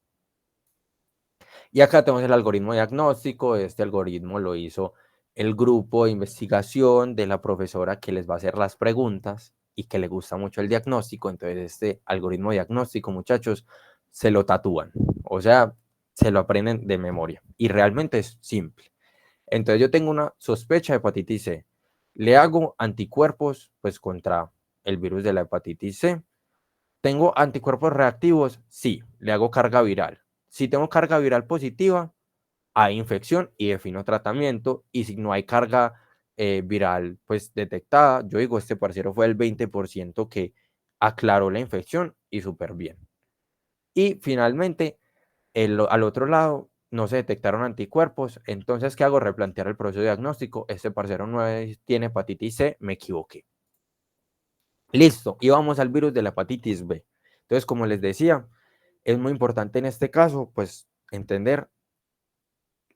Speaker 4: Y acá tenemos el algoritmo diagnóstico. Este algoritmo lo hizo el grupo de investigación de la profesora que les va a hacer las preguntas y que le gusta mucho el diagnóstico. Entonces, este algoritmo diagnóstico, muchachos, se lo tatúan. O sea, se lo aprenden de memoria. Y realmente es simple. Entonces, yo tengo una sospecha de hepatitis C. Le hago anticuerpos, pues, contra el virus de la hepatitis C. ¿Tengo anticuerpos reactivos? Sí, le hago carga viral. Si tengo carga viral positiva, hay infección y defino tratamiento. Y si no hay carga viral, pues, detectada, yo digo, este parcero fue el 20% que aclaró la infección y súper bien. Y finalmente, al otro lado, no se detectaron anticuerpos. Entonces, ¿qué hago? Replantear el proceso diagnóstico. Este parcero no tiene hepatitis C, me equivoqué. Listo, y vamos al virus de la hepatitis B. Entonces, como les decía, es muy importante en este caso, pues, entender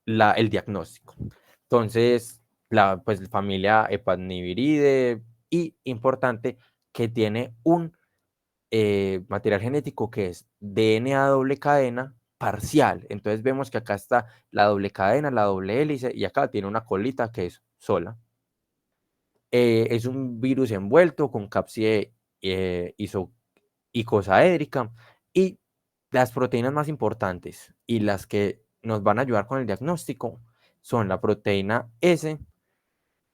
Speaker 4: el diagnóstico. Entonces, la pues, familia Hepatniviridae, y importante que tiene un material genético que es DNA doble cadena parcial. Entonces vemos que acá está la doble cadena, la doble hélice, y acá tiene una colita que es sola. Es un virus envuelto con cápside icosaédrica, y las proteínas más importantes y las que nos van a ayudar con el diagnóstico son la proteína S,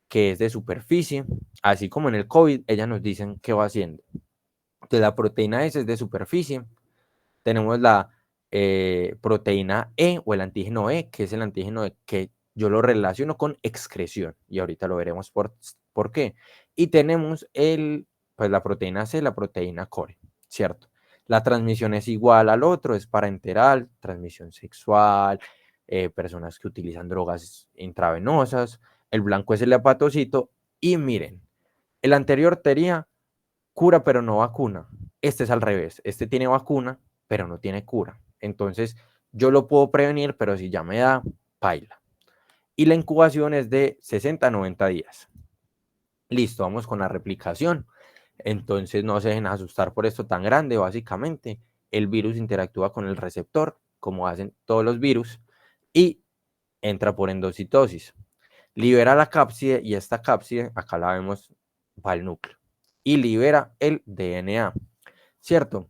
Speaker 4: que es de superficie, así como en el COVID, ellas nos dicen qué va haciendo. Entonces, la proteína S es de superficie. Tenemos la proteína E o el antígeno E, que es el antígeno que yo lo relaciono con excreción, y ahorita lo veremos por qué. Y tenemos pues la proteína C, la proteína core, ¿cierto? La transmisión es igual al otro, es parenteral, transmisión sexual, personas que utilizan drogas intravenosas. El blanco es el hepatocito, y miren, el anterior tenía cura pero no vacuna. Este es al revés, este tiene vacuna pero no tiene cura. Entonces yo lo puedo prevenir, pero si ya me da, paila. Y la incubación es de 60 a 90 días. Listo, vamos con la replicación. Entonces no se dejen asustar por esto tan grande. Básicamente el virus interactúa con el receptor, como hacen todos los virus, y entra por endocitosis. Libera la cápside, y esta cápside, acá la vemos, va al núcleo y libera el DNA, ¿cierto?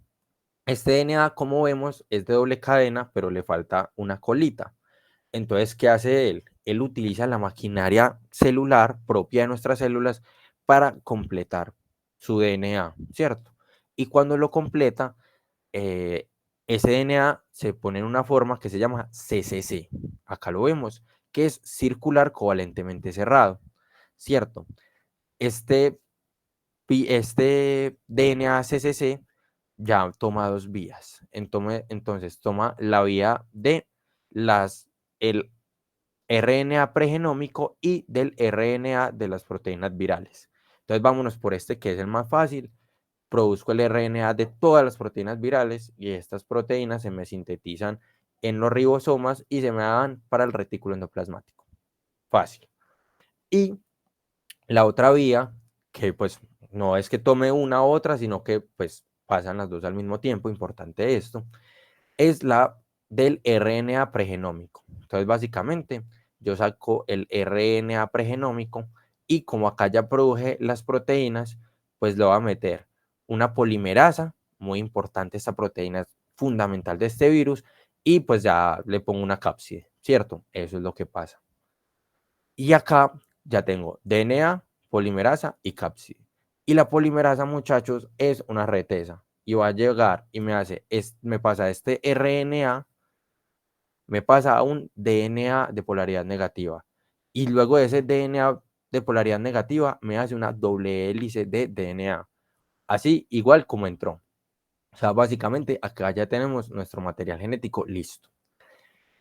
Speaker 4: Este DNA, como vemos, es de doble cadena, pero le falta una colita. Entonces, ¿qué hace él? Él utiliza la maquinaria celular propia de nuestras células para completar su DNA, ¿cierto? Y cuando lo completa, ese DNA se pone en una forma que se llama CCC. Acá lo vemos, que es circular covalentemente cerrado, ¿cierto? Este, este DNA CCC ya toma dos vías. Entonces toma la vía de el RNA pregenómico y del RNA de las proteínas virales. Entonces vámonos por este, que es el más fácil. Produzco el RNA de todas las proteínas virales, y estas proteínas se me sintetizan en los ribosomas y se me dan para el retículo endoplasmático. Fácil. Y la otra vía, que pues no es que tome una u otra, sino que pues pasan las dos al mismo tiempo, importante esto, es la del RNA pregenómico. Entonces, básicamente, yo saco el RNA pregenómico, y como acá ya produje las proteínas, pues le voy a meter una polimerasa, muy importante, esta proteína es fundamental de este virus, y pues ya le pongo una cápside, ¿cierto? Eso es lo que pasa. Y acá ya tengo DNA, polimerasa y cápside. Y la polimerasa, muchachos, es una retesa, y va a llegar y me pasa este RNA, me pasa a un DNA de polaridad negativa. Y luego de ese DNA de polaridad negativa, me hace una doble hélice de DNA. Así, igual como entró. O sea, básicamente acá ya tenemos nuestro material genético listo.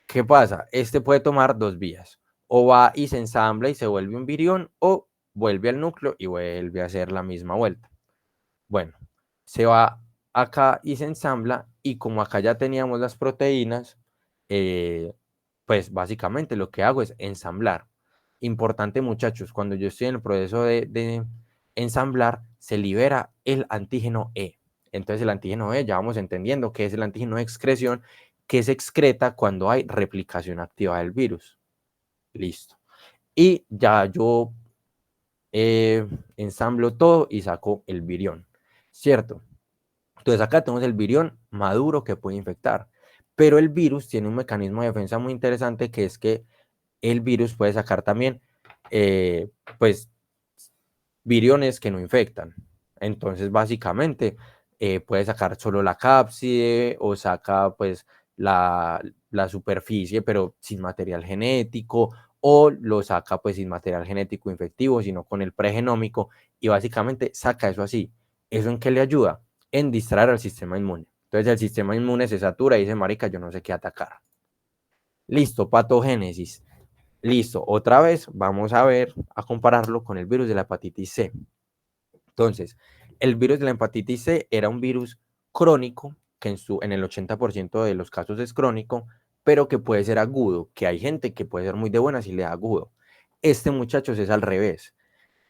Speaker 4: ¿Qué pasa? Este puede tomar dos vías. O va y se ensambla y se vuelve un virión, o vuelve al núcleo y vuelve a hacer la misma vuelta. Bueno, se va acá y se ensambla, y como acá ya teníamos las proteínas, pues básicamente lo que hago es ensamblar. Importante, muchachos, cuando yo estoy en el proceso de ensamblar, se libera el antígeno E. Entonces el antígeno E, ya vamos entendiendo que es el antígeno de excreción, que se excreta cuando hay replicación activa del virus. Listo. Y ya yo ensamblo todo y saco el virión, ¿cierto? Entonces acá tenemos el virión maduro que puede infectar, pero el virus tiene un mecanismo de defensa muy interesante, que es que el virus puede sacar también, pues, viriones que no infectan. Entonces, básicamente, puede sacar solo la cápside, o saca, pues, la superficie, pero sin material genético, o lo saca, pues, sin material genético infectivo, sino con el pregenómico, y básicamente saca eso así. ¿Eso en qué le ayuda? En distraer al sistema inmune. Entonces, el sistema inmune se satura y dice, marica, yo no sé qué atacar. Listo, patogénesis. Listo, otra vez vamos a ver, a compararlo con el virus de la hepatitis C. Entonces, el virus de la hepatitis C era un virus crónico, que en el 80% de los casos es crónico, pero que puede ser agudo, que hay gente que puede ser muy de buenas y le da agudo. Este, muchachos, es al revés.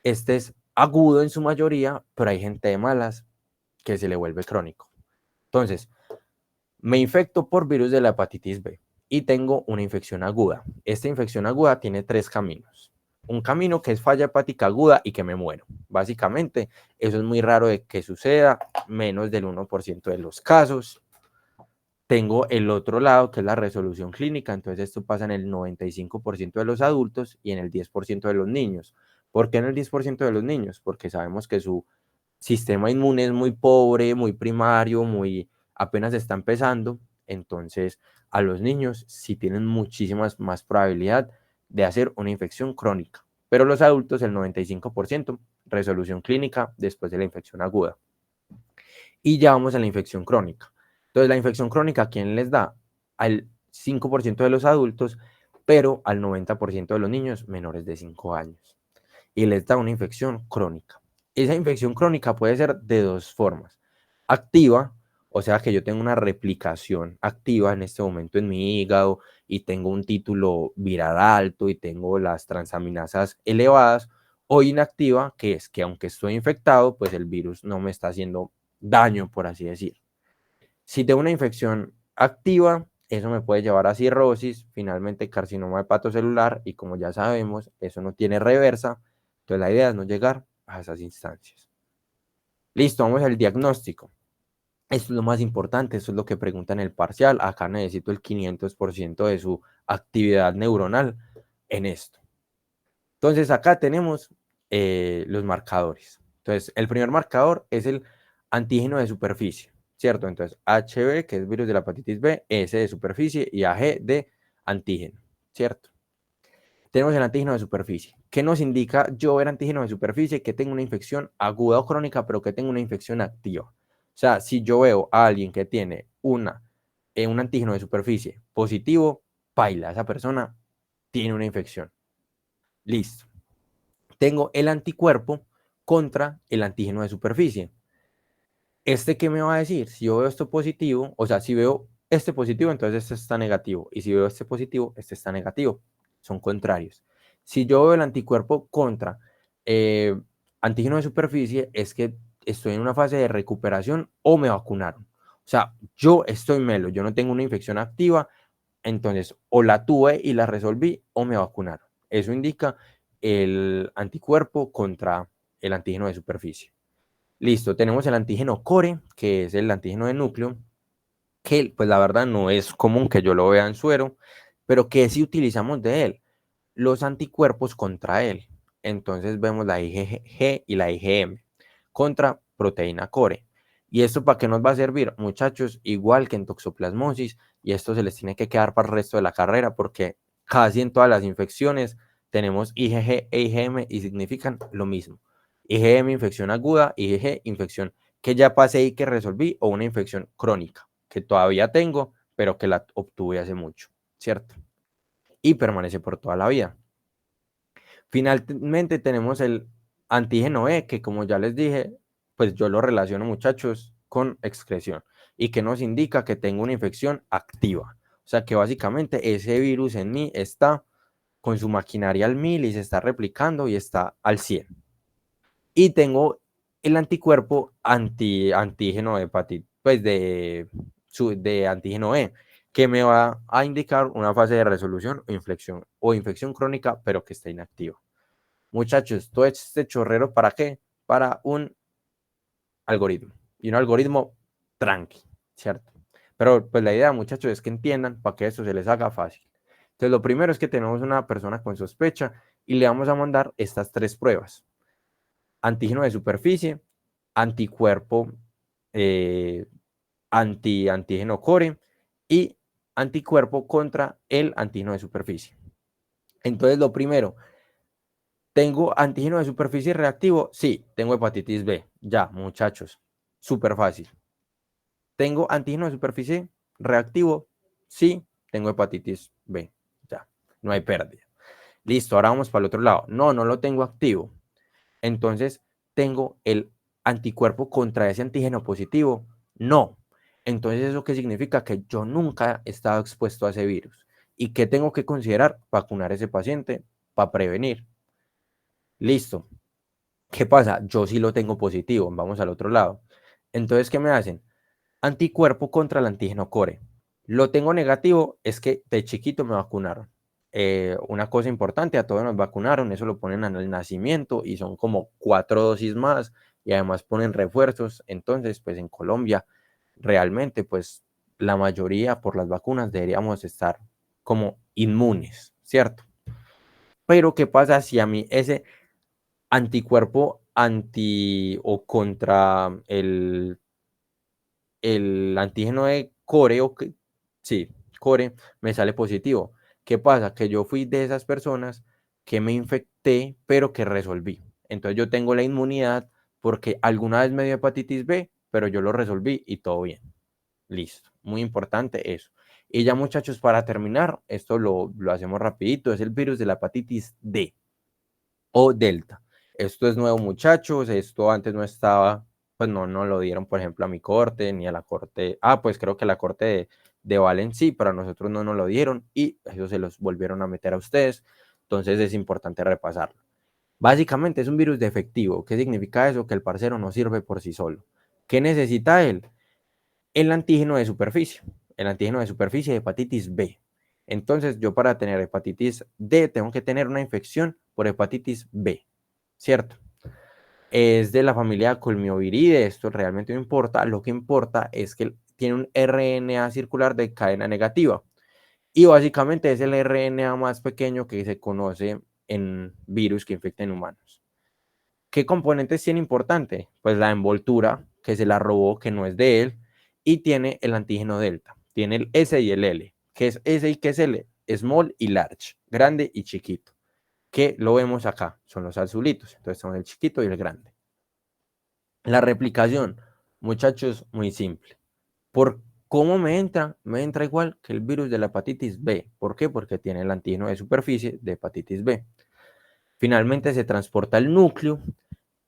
Speaker 4: Este es agudo en su mayoría, pero hay gente de malas que se le vuelve crónico. Entonces, me infecto por virus de la hepatitis B y tengo una infección aguda. Esta infección aguda tiene 3 caminos. Un camino que es falla hepática aguda y que me muero. Básicamente, eso es muy raro de que suceda, menos del 1% de los casos. Tengo el otro lado, que es la resolución clínica. Entonces, esto pasa en el 95% de los adultos y en el 10% de los niños. ¿Por qué en el 10% de los niños? Porque sabemos que su sistema inmune es muy pobre, muy primario, muy apenas está empezando. Entonces, a los niños sí tienen muchísimas más probabilidad de hacer una infección crónica. Pero los adultos, el 95%, resolución clínica después de la infección aguda. Y ya vamos a la infección crónica. Entonces, la infección crónica, ¿a quién les da? Al 5% de los adultos, pero al 90% de los niños menores de 5 años. Y les da una infección crónica. Esa infección crónica puede ser de dos formas. Activa, o sea que yo tengo una replicación activa en este momento en mi hígado y tengo un título viral alto y tengo las transaminasas elevadas, o inactiva, que es que aunque estoy infectado, pues el virus no me está haciendo daño, por así decir. Si tengo una infección activa, eso me puede llevar a cirrosis, finalmente carcinoma hepatocelular, y como ya sabemos, eso no tiene reversa. Entonces la idea es no llegar a esas instancias. Listo, vamos al diagnóstico. Esto es lo más importante, esto es lo que pregunta en el parcial. Acá necesito el 500% de su actividad neuronal en esto. Entonces acá tenemos los marcadores. Entonces el primer marcador es el antígeno de superficie, ¿cierto? Entonces HB, que es virus de la hepatitis B, S de superficie y AG de antígeno, ¿cierto? Tenemos el antígeno de superficie. ¿Qué nos indica yo ver antígeno de superficie? Que tengo una infección aguda o crónica, pero que tengo una infección activa. O sea, si yo veo a alguien que tiene un antígeno de superficie positivo, paila, esa persona tiene una infección. Listo. Tengo el anticuerpo contra el antígeno de superficie. ¿Qué me va a decir? Si yo veo esto positivo, o sea, si veo este positivo, entonces este está negativo. Y si veo este positivo, este está negativo. Son contrarios. Si yo veo el anticuerpo contra antígeno de superficie, es que estoy en una fase de recuperación o me vacunaron. O sea, yo estoy melo, yo no tengo una infección activa, entonces o la tuve y la resolví o me vacunaron. Eso indica el anticuerpo contra el antígeno de superficie. Listo, tenemos el antígeno core, que es el antígeno de núcleo, que pues la verdad no es común que yo lo vea en suero, pero que sí utilizamos de él, los anticuerpos contra él. Entonces vemos la IgG y la IgM contra proteína core. ¿Y esto para qué nos va a servir? Muchachos, igual que en toxoplasmosis, y esto se les tiene que quedar para el resto de la carrera, porque casi en todas las infecciones tenemos IgG e IgM y significan lo mismo. IgM, infección aguda, IgG, infección que ya pasé y que resolví, o una infección crónica, que todavía tengo, pero que la obtuve hace mucho, ¿cierto? Y permanece por toda la vida. Finalmente tenemos el antígeno E, que como ya les dije, pues yo lo relaciono, muchachos, con excreción, y que nos indica que tengo una infección activa. O sea que básicamente ese virus en mí está con su maquinaria al 1000 y se está replicando y está al 100. Y tengo el anticuerpo antígeno de hepatitis, pues de antígeno E, que me va a indicar una fase de resolución o infección crónica, pero que está inactiva. Muchachos, todo este chorrero, ¿para qué? Para un algoritmo. Y un algoritmo tranqui, ¿cierto? Pero pues la idea, muchachos, es que entiendan para que eso se les haga fácil. Entonces, lo primero es que tenemos una persona con sospecha y le vamos a mandar estas 3 pruebas. Antígeno de superficie, anticuerpo antígeno core y anticuerpo contra el antígeno de superficie. Entonces, lo primero, ¿tengo antígeno de superficie reactivo? Sí, tengo hepatitis B. Ya, muchachos, súper fácil. ¿Tengo antígeno de superficie reactivo? Sí, tengo hepatitis B, ya, no hay pérdida. Listo, ahora vamos para el otro lado. No, no lo tengo activo. Entonces, ¿tengo el anticuerpo contra ese antígeno positivo? No. Entonces, ¿eso qué significa? Que yo nunca he estado expuesto a ese virus. ¿Y qué tengo que considerar? Vacunar a ese paciente para prevenir. Listo. ¿Qué pasa? Yo sí lo tengo positivo. Vamos al otro lado. Entonces, ¿qué me hacen? Anticuerpo contra el antígeno core. Lo tengo negativo, es que de chiquito me vacunaron. Una cosa importante, a todos nos vacunaron, eso lo ponen al nacimiento y son como 4 dosis más y además ponen refuerzos. Entonces, pues en Colombia, realmente, pues la mayoría por las vacunas deberíamos estar como inmunes, ¿cierto? Pero ¿qué pasa si a mí ese anticuerpo anti o contra el antígeno de core, sí, core, me sale positivo? ¿Qué pasa? Que yo fui de esas personas que me infecté, pero que resolví. Entonces yo tengo la inmunidad porque alguna vez me dio hepatitis B, pero yo lo resolví y todo bien. Listo, muy importante eso. Y ya muchachos, para terminar, esto lo hacemos rapidito, es el virus de la hepatitis D o delta. Esto es nuevo, muchachos, esto antes no estaba, pues no lo dieron, por ejemplo, a mi corte, ni a la corte, pues creo que la corte de Valen sí, pero a nosotros no nos lo dieron y eso se los volvieron a meter a ustedes, entonces es importante repasarlo. Básicamente es un virus defectivo. ¿Qué significa eso? Que el parcero no sirve por sí solo. ¿Qué necesita él? El antígeno de superficie, el antígeno de superficie de hepatitis B. Entonces, yo para tener hepatitis D tengo que tener una infección por hepatitis B, ¿cierto? Es de la familia Colmioviridae, esto realmente no importa, lo que importa es que tiene un RNA circular de cadena negativa y básicamente es el RNA más pequeño que se conoce en virus que infectan humanos. ¿Qué componentes tiene importante? Pues la envoltura, que se la robó, que no es de él, y tiene el antígeno delta. Tiene el S y el L. ¿Qué es S y qué es L? Small y large, grande y chiquito. Que lo vemos acá, son los azulitos. Entonces son el chiquito y el grande. La replicación, muchachos, muy simple. ¿Por cómo me entra? Me entra igual que el virus de la hepatitis B. ¿Por qué? Porque tiene el antígeno de superficie de hepatitis B. Finalmente se transporta el núcleo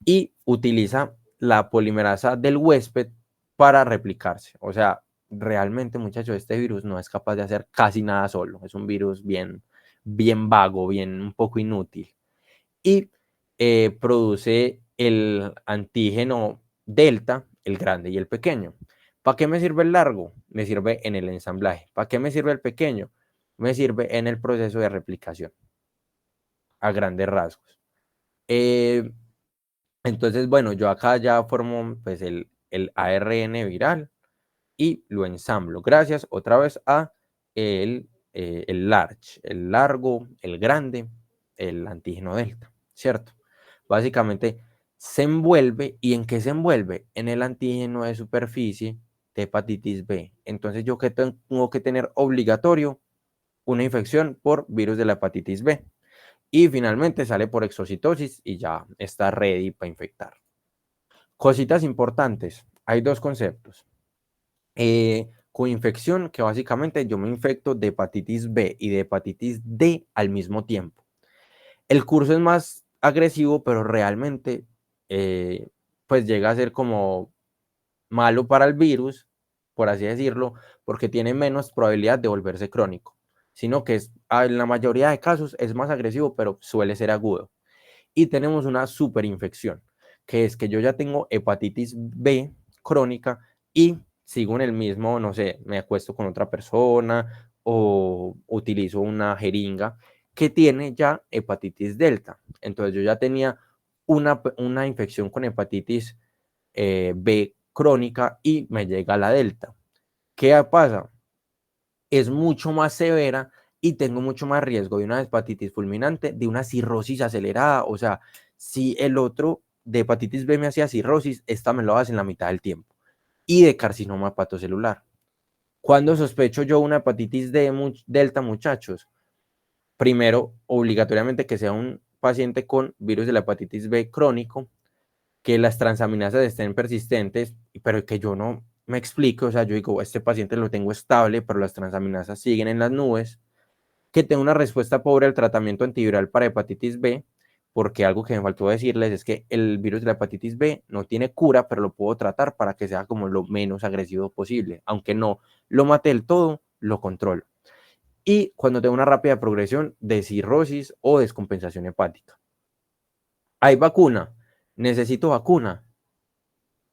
Speaker 4: y utiliza la polimerasa del huésped para replicarse. O sea, realmente, muchachos, este virus no es capaz de hacer casi nada solo. Es un virus bien vago, bien un poco inútil. Y produce el antígeno delta, el grande y el pequeño. ¿Para qué me sirve el largo? Me sirve en el ensamblaje. ¿Para qué me sirve el pequeño? Me sirve en el proceso de replicación, a grandes rasgos. Entonces, bueno, yo acá ya formo pues el ARN viral y lo ensamblo gracias otra vez a el large, el largo, el grande, el antígeno delta, ¿cierto? Básicamente se envuelve. ¿Y en qué se envuelve? En el antígeno de superficie de hepatitis B. Entonces, ¿yo qué tengo que tener obligatorio? Una infección por virus de la hepatitis B. Y finalmente sale por exocitosis y ya está ready para infectar. Cositas importantes. Hay dos conceptos. Coinfección, que básicamente yo me infecto de hepatitis B y de hepatitis D al mismo tiempo. El curso es más agresivo, pero realmente pues llega a ser como malo para el virus, por así decirlo, porque tiene menos probabilidad de volverse crónico, sino que en la mayoría de casos es más agresivo, pero suele ser agudo. Y tenemos una superinfección, que es que yo ya tengo hepatitis B crónica y sigo en el mismo, no sé, me acuesto con otra persona o utilizo una jeringa que tiene ya hepatitis delta. Entonces yo ya tenía una infección con hepatitis B crónica y me llega la delta. ¿Qué pasa? Es mucho más severa y tengo mucho más riesgo de una hepatitis fulminante, de una cirrosis acelerada. O sea, si el otro de hepatitis B me hacía cirrosis, esta me lo hace en la mitad del tiempo. Y de carcinoma hepatocelular. ¿Cuándo sospecho yo una hepatitis delta, muchachos? Primero, obligatoriamente que sea un paciente con virus de la hepatitis B crónico, que las transaminasas estén persistentes, pero que yo no me explique, o sea, yo digo, este paciente lo tengo estable, pero las transaminasas siguen en las nubes, que tenga una respuesta pobre al tratamiento antiviral para hepatitis B, porque algo que me faltó decirles es que el virus de la hepatitis B no tiene cura, pero lo puedo tratar para que sea como lo menos agresivo posible. Aunque no lo mate del todo, lo controlo. Y cuando tengo una rápida progresión de cirrosis o descompensación hepática. ¿Hay vacuna? ¿Necesito vacuna?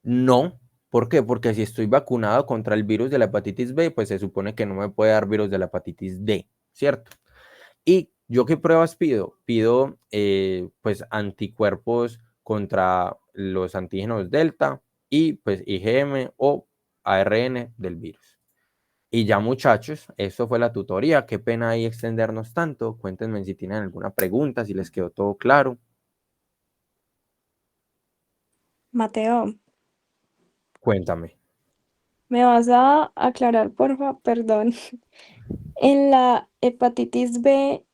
Speaker 4: No. ¿Por qué? Porque si estoy vacunado contra el virus de la hepatitis B, pues se supone que no me puede dar virus de la hepatitis D, ¿cierto? ¿Y yo qué pruebas pido? Pido pues anticuerpos contra los antígenos delta y pues IgM o ARN del virus. Y ya muchachos, esto fue la tutoría. Qué pena ahí extendernos tanto. Cuéntenme si tienen alguna pregunta, si les quedó todo claro.
Speaker 3: Mateo,
Speaker 4: Cuéntame.
Speaker 3: ¿me vas a aclarar, porfa? Perdón. En la hepatitis B,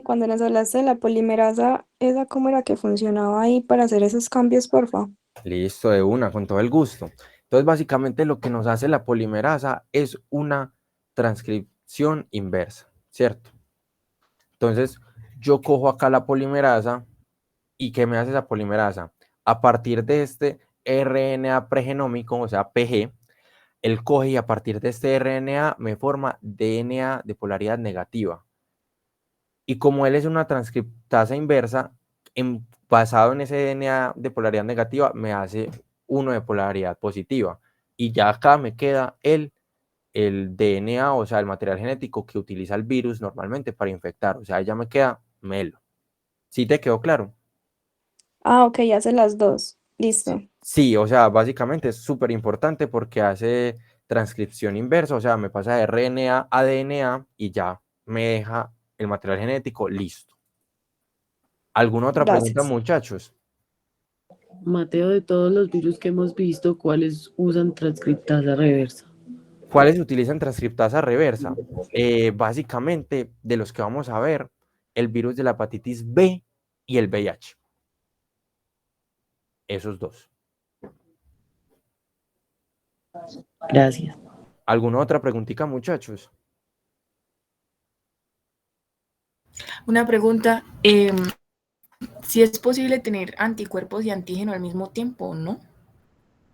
Speaker 3: cuando nos hablaste de la polimerasa, ¿esa cómo era que funcionaba ahí para hacer esos cambios, porfa?
Speaker 4: Listo, de una, con todo el gusto. Entonces, básicamente lo que nos hace la polimerasa es una transcripción inversa, ¿cierto? Entonces, yo cojo acá la polimerasa y ¿qué me hace esa polimerasa? A partir de este RNA pregenómico, o sea, PG, él coge y a partir de este RNA me forma DNA de polaridad negativa. Y como él es una transcriptasa inversa, basado en ese DNA de polaridad negativa, me hace uno de polaridad positiva. Y ya acá me queda el DNA, o sea, el material genético que utiliza el virus normalmente para infectar. O sea, ya me queda melo. ¿Sí te quedó claro?
Speaker 3: Ah, ok, hace las dos. Listo.
Speaker 4: Sí, o sea, básicamente es súper importante porque hace transcripción inversa, o sea, me pasa de RNA a DNA y ya me deja el material genético listo. ¿Alguna otra pregunta,
Speaker 3: Gracias.
Speaker 4: muchachos?
Speaker 2: Mateo, de todos los virus que hemos visto, ¿cuáles usan transcriptasa reversa?
Speaker 4: ¿Cuáles utilizan transcriptasa reversa? Básicamente, de los que vamos a ver, el virus de la hepatitis B y el VIH. Esos dos.
Speaker 2: Gracias.
Speaker 4: ¿Alguna otra preguntita, muchachos?
Speaker 5: Una pregunta, si es posible tener anticuerpos y antígeno al mismo tiempo, ¿no?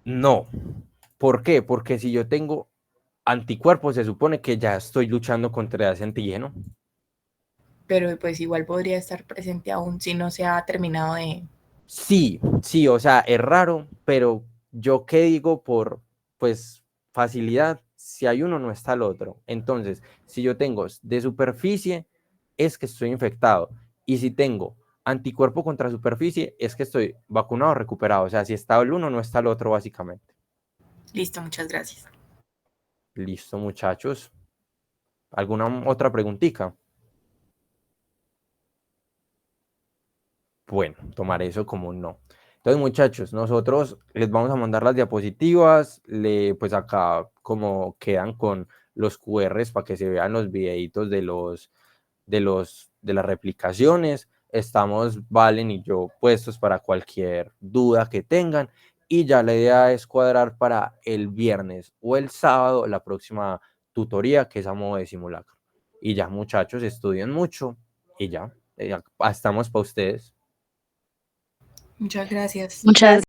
Speaker 4: No. ¿Por qué? Porque si yo tengo anticuerpos, se supone que ya estoy luchando contra ese antígeno.
Speaker 5: Pero pues igual podría estar presente aún si no se ha terminado de...
Speaker 4: Sí, sí, o sea, es raro, pero yo qué digo por, pues, facilidad, si hay uno no está el otro. Entonces, si yo tengo de superficie, es que estoy infectado. Y si tengo anticuerpo contra superficie, es que estoy vacunado o recuperado. O sea, si está el uno, no está el otro, básicamente.
Speaker 5: Listo, muchas gracias.
Speaker 4: Listo, muchachos. ¿Alguna otra preguntita? Bueno, tomaré eso como un no. Entonces, muchachos, nosotros les vamos a mandar las diapositivas, pues acá como quedan con los QRs para que se vean los videitos de las replicaciones. Estamos, Valen y yo, puestos para cualquier duda que tengan. Y ya la idea es cuadrar para el viernes o el sábado la próxima tutoría, que es a modo de simulacro. Y ya, muchachos, estudien mucho y ya estamos para ustedes.
Speaker 5: Muchas gracias.
Speaker 2: Muchas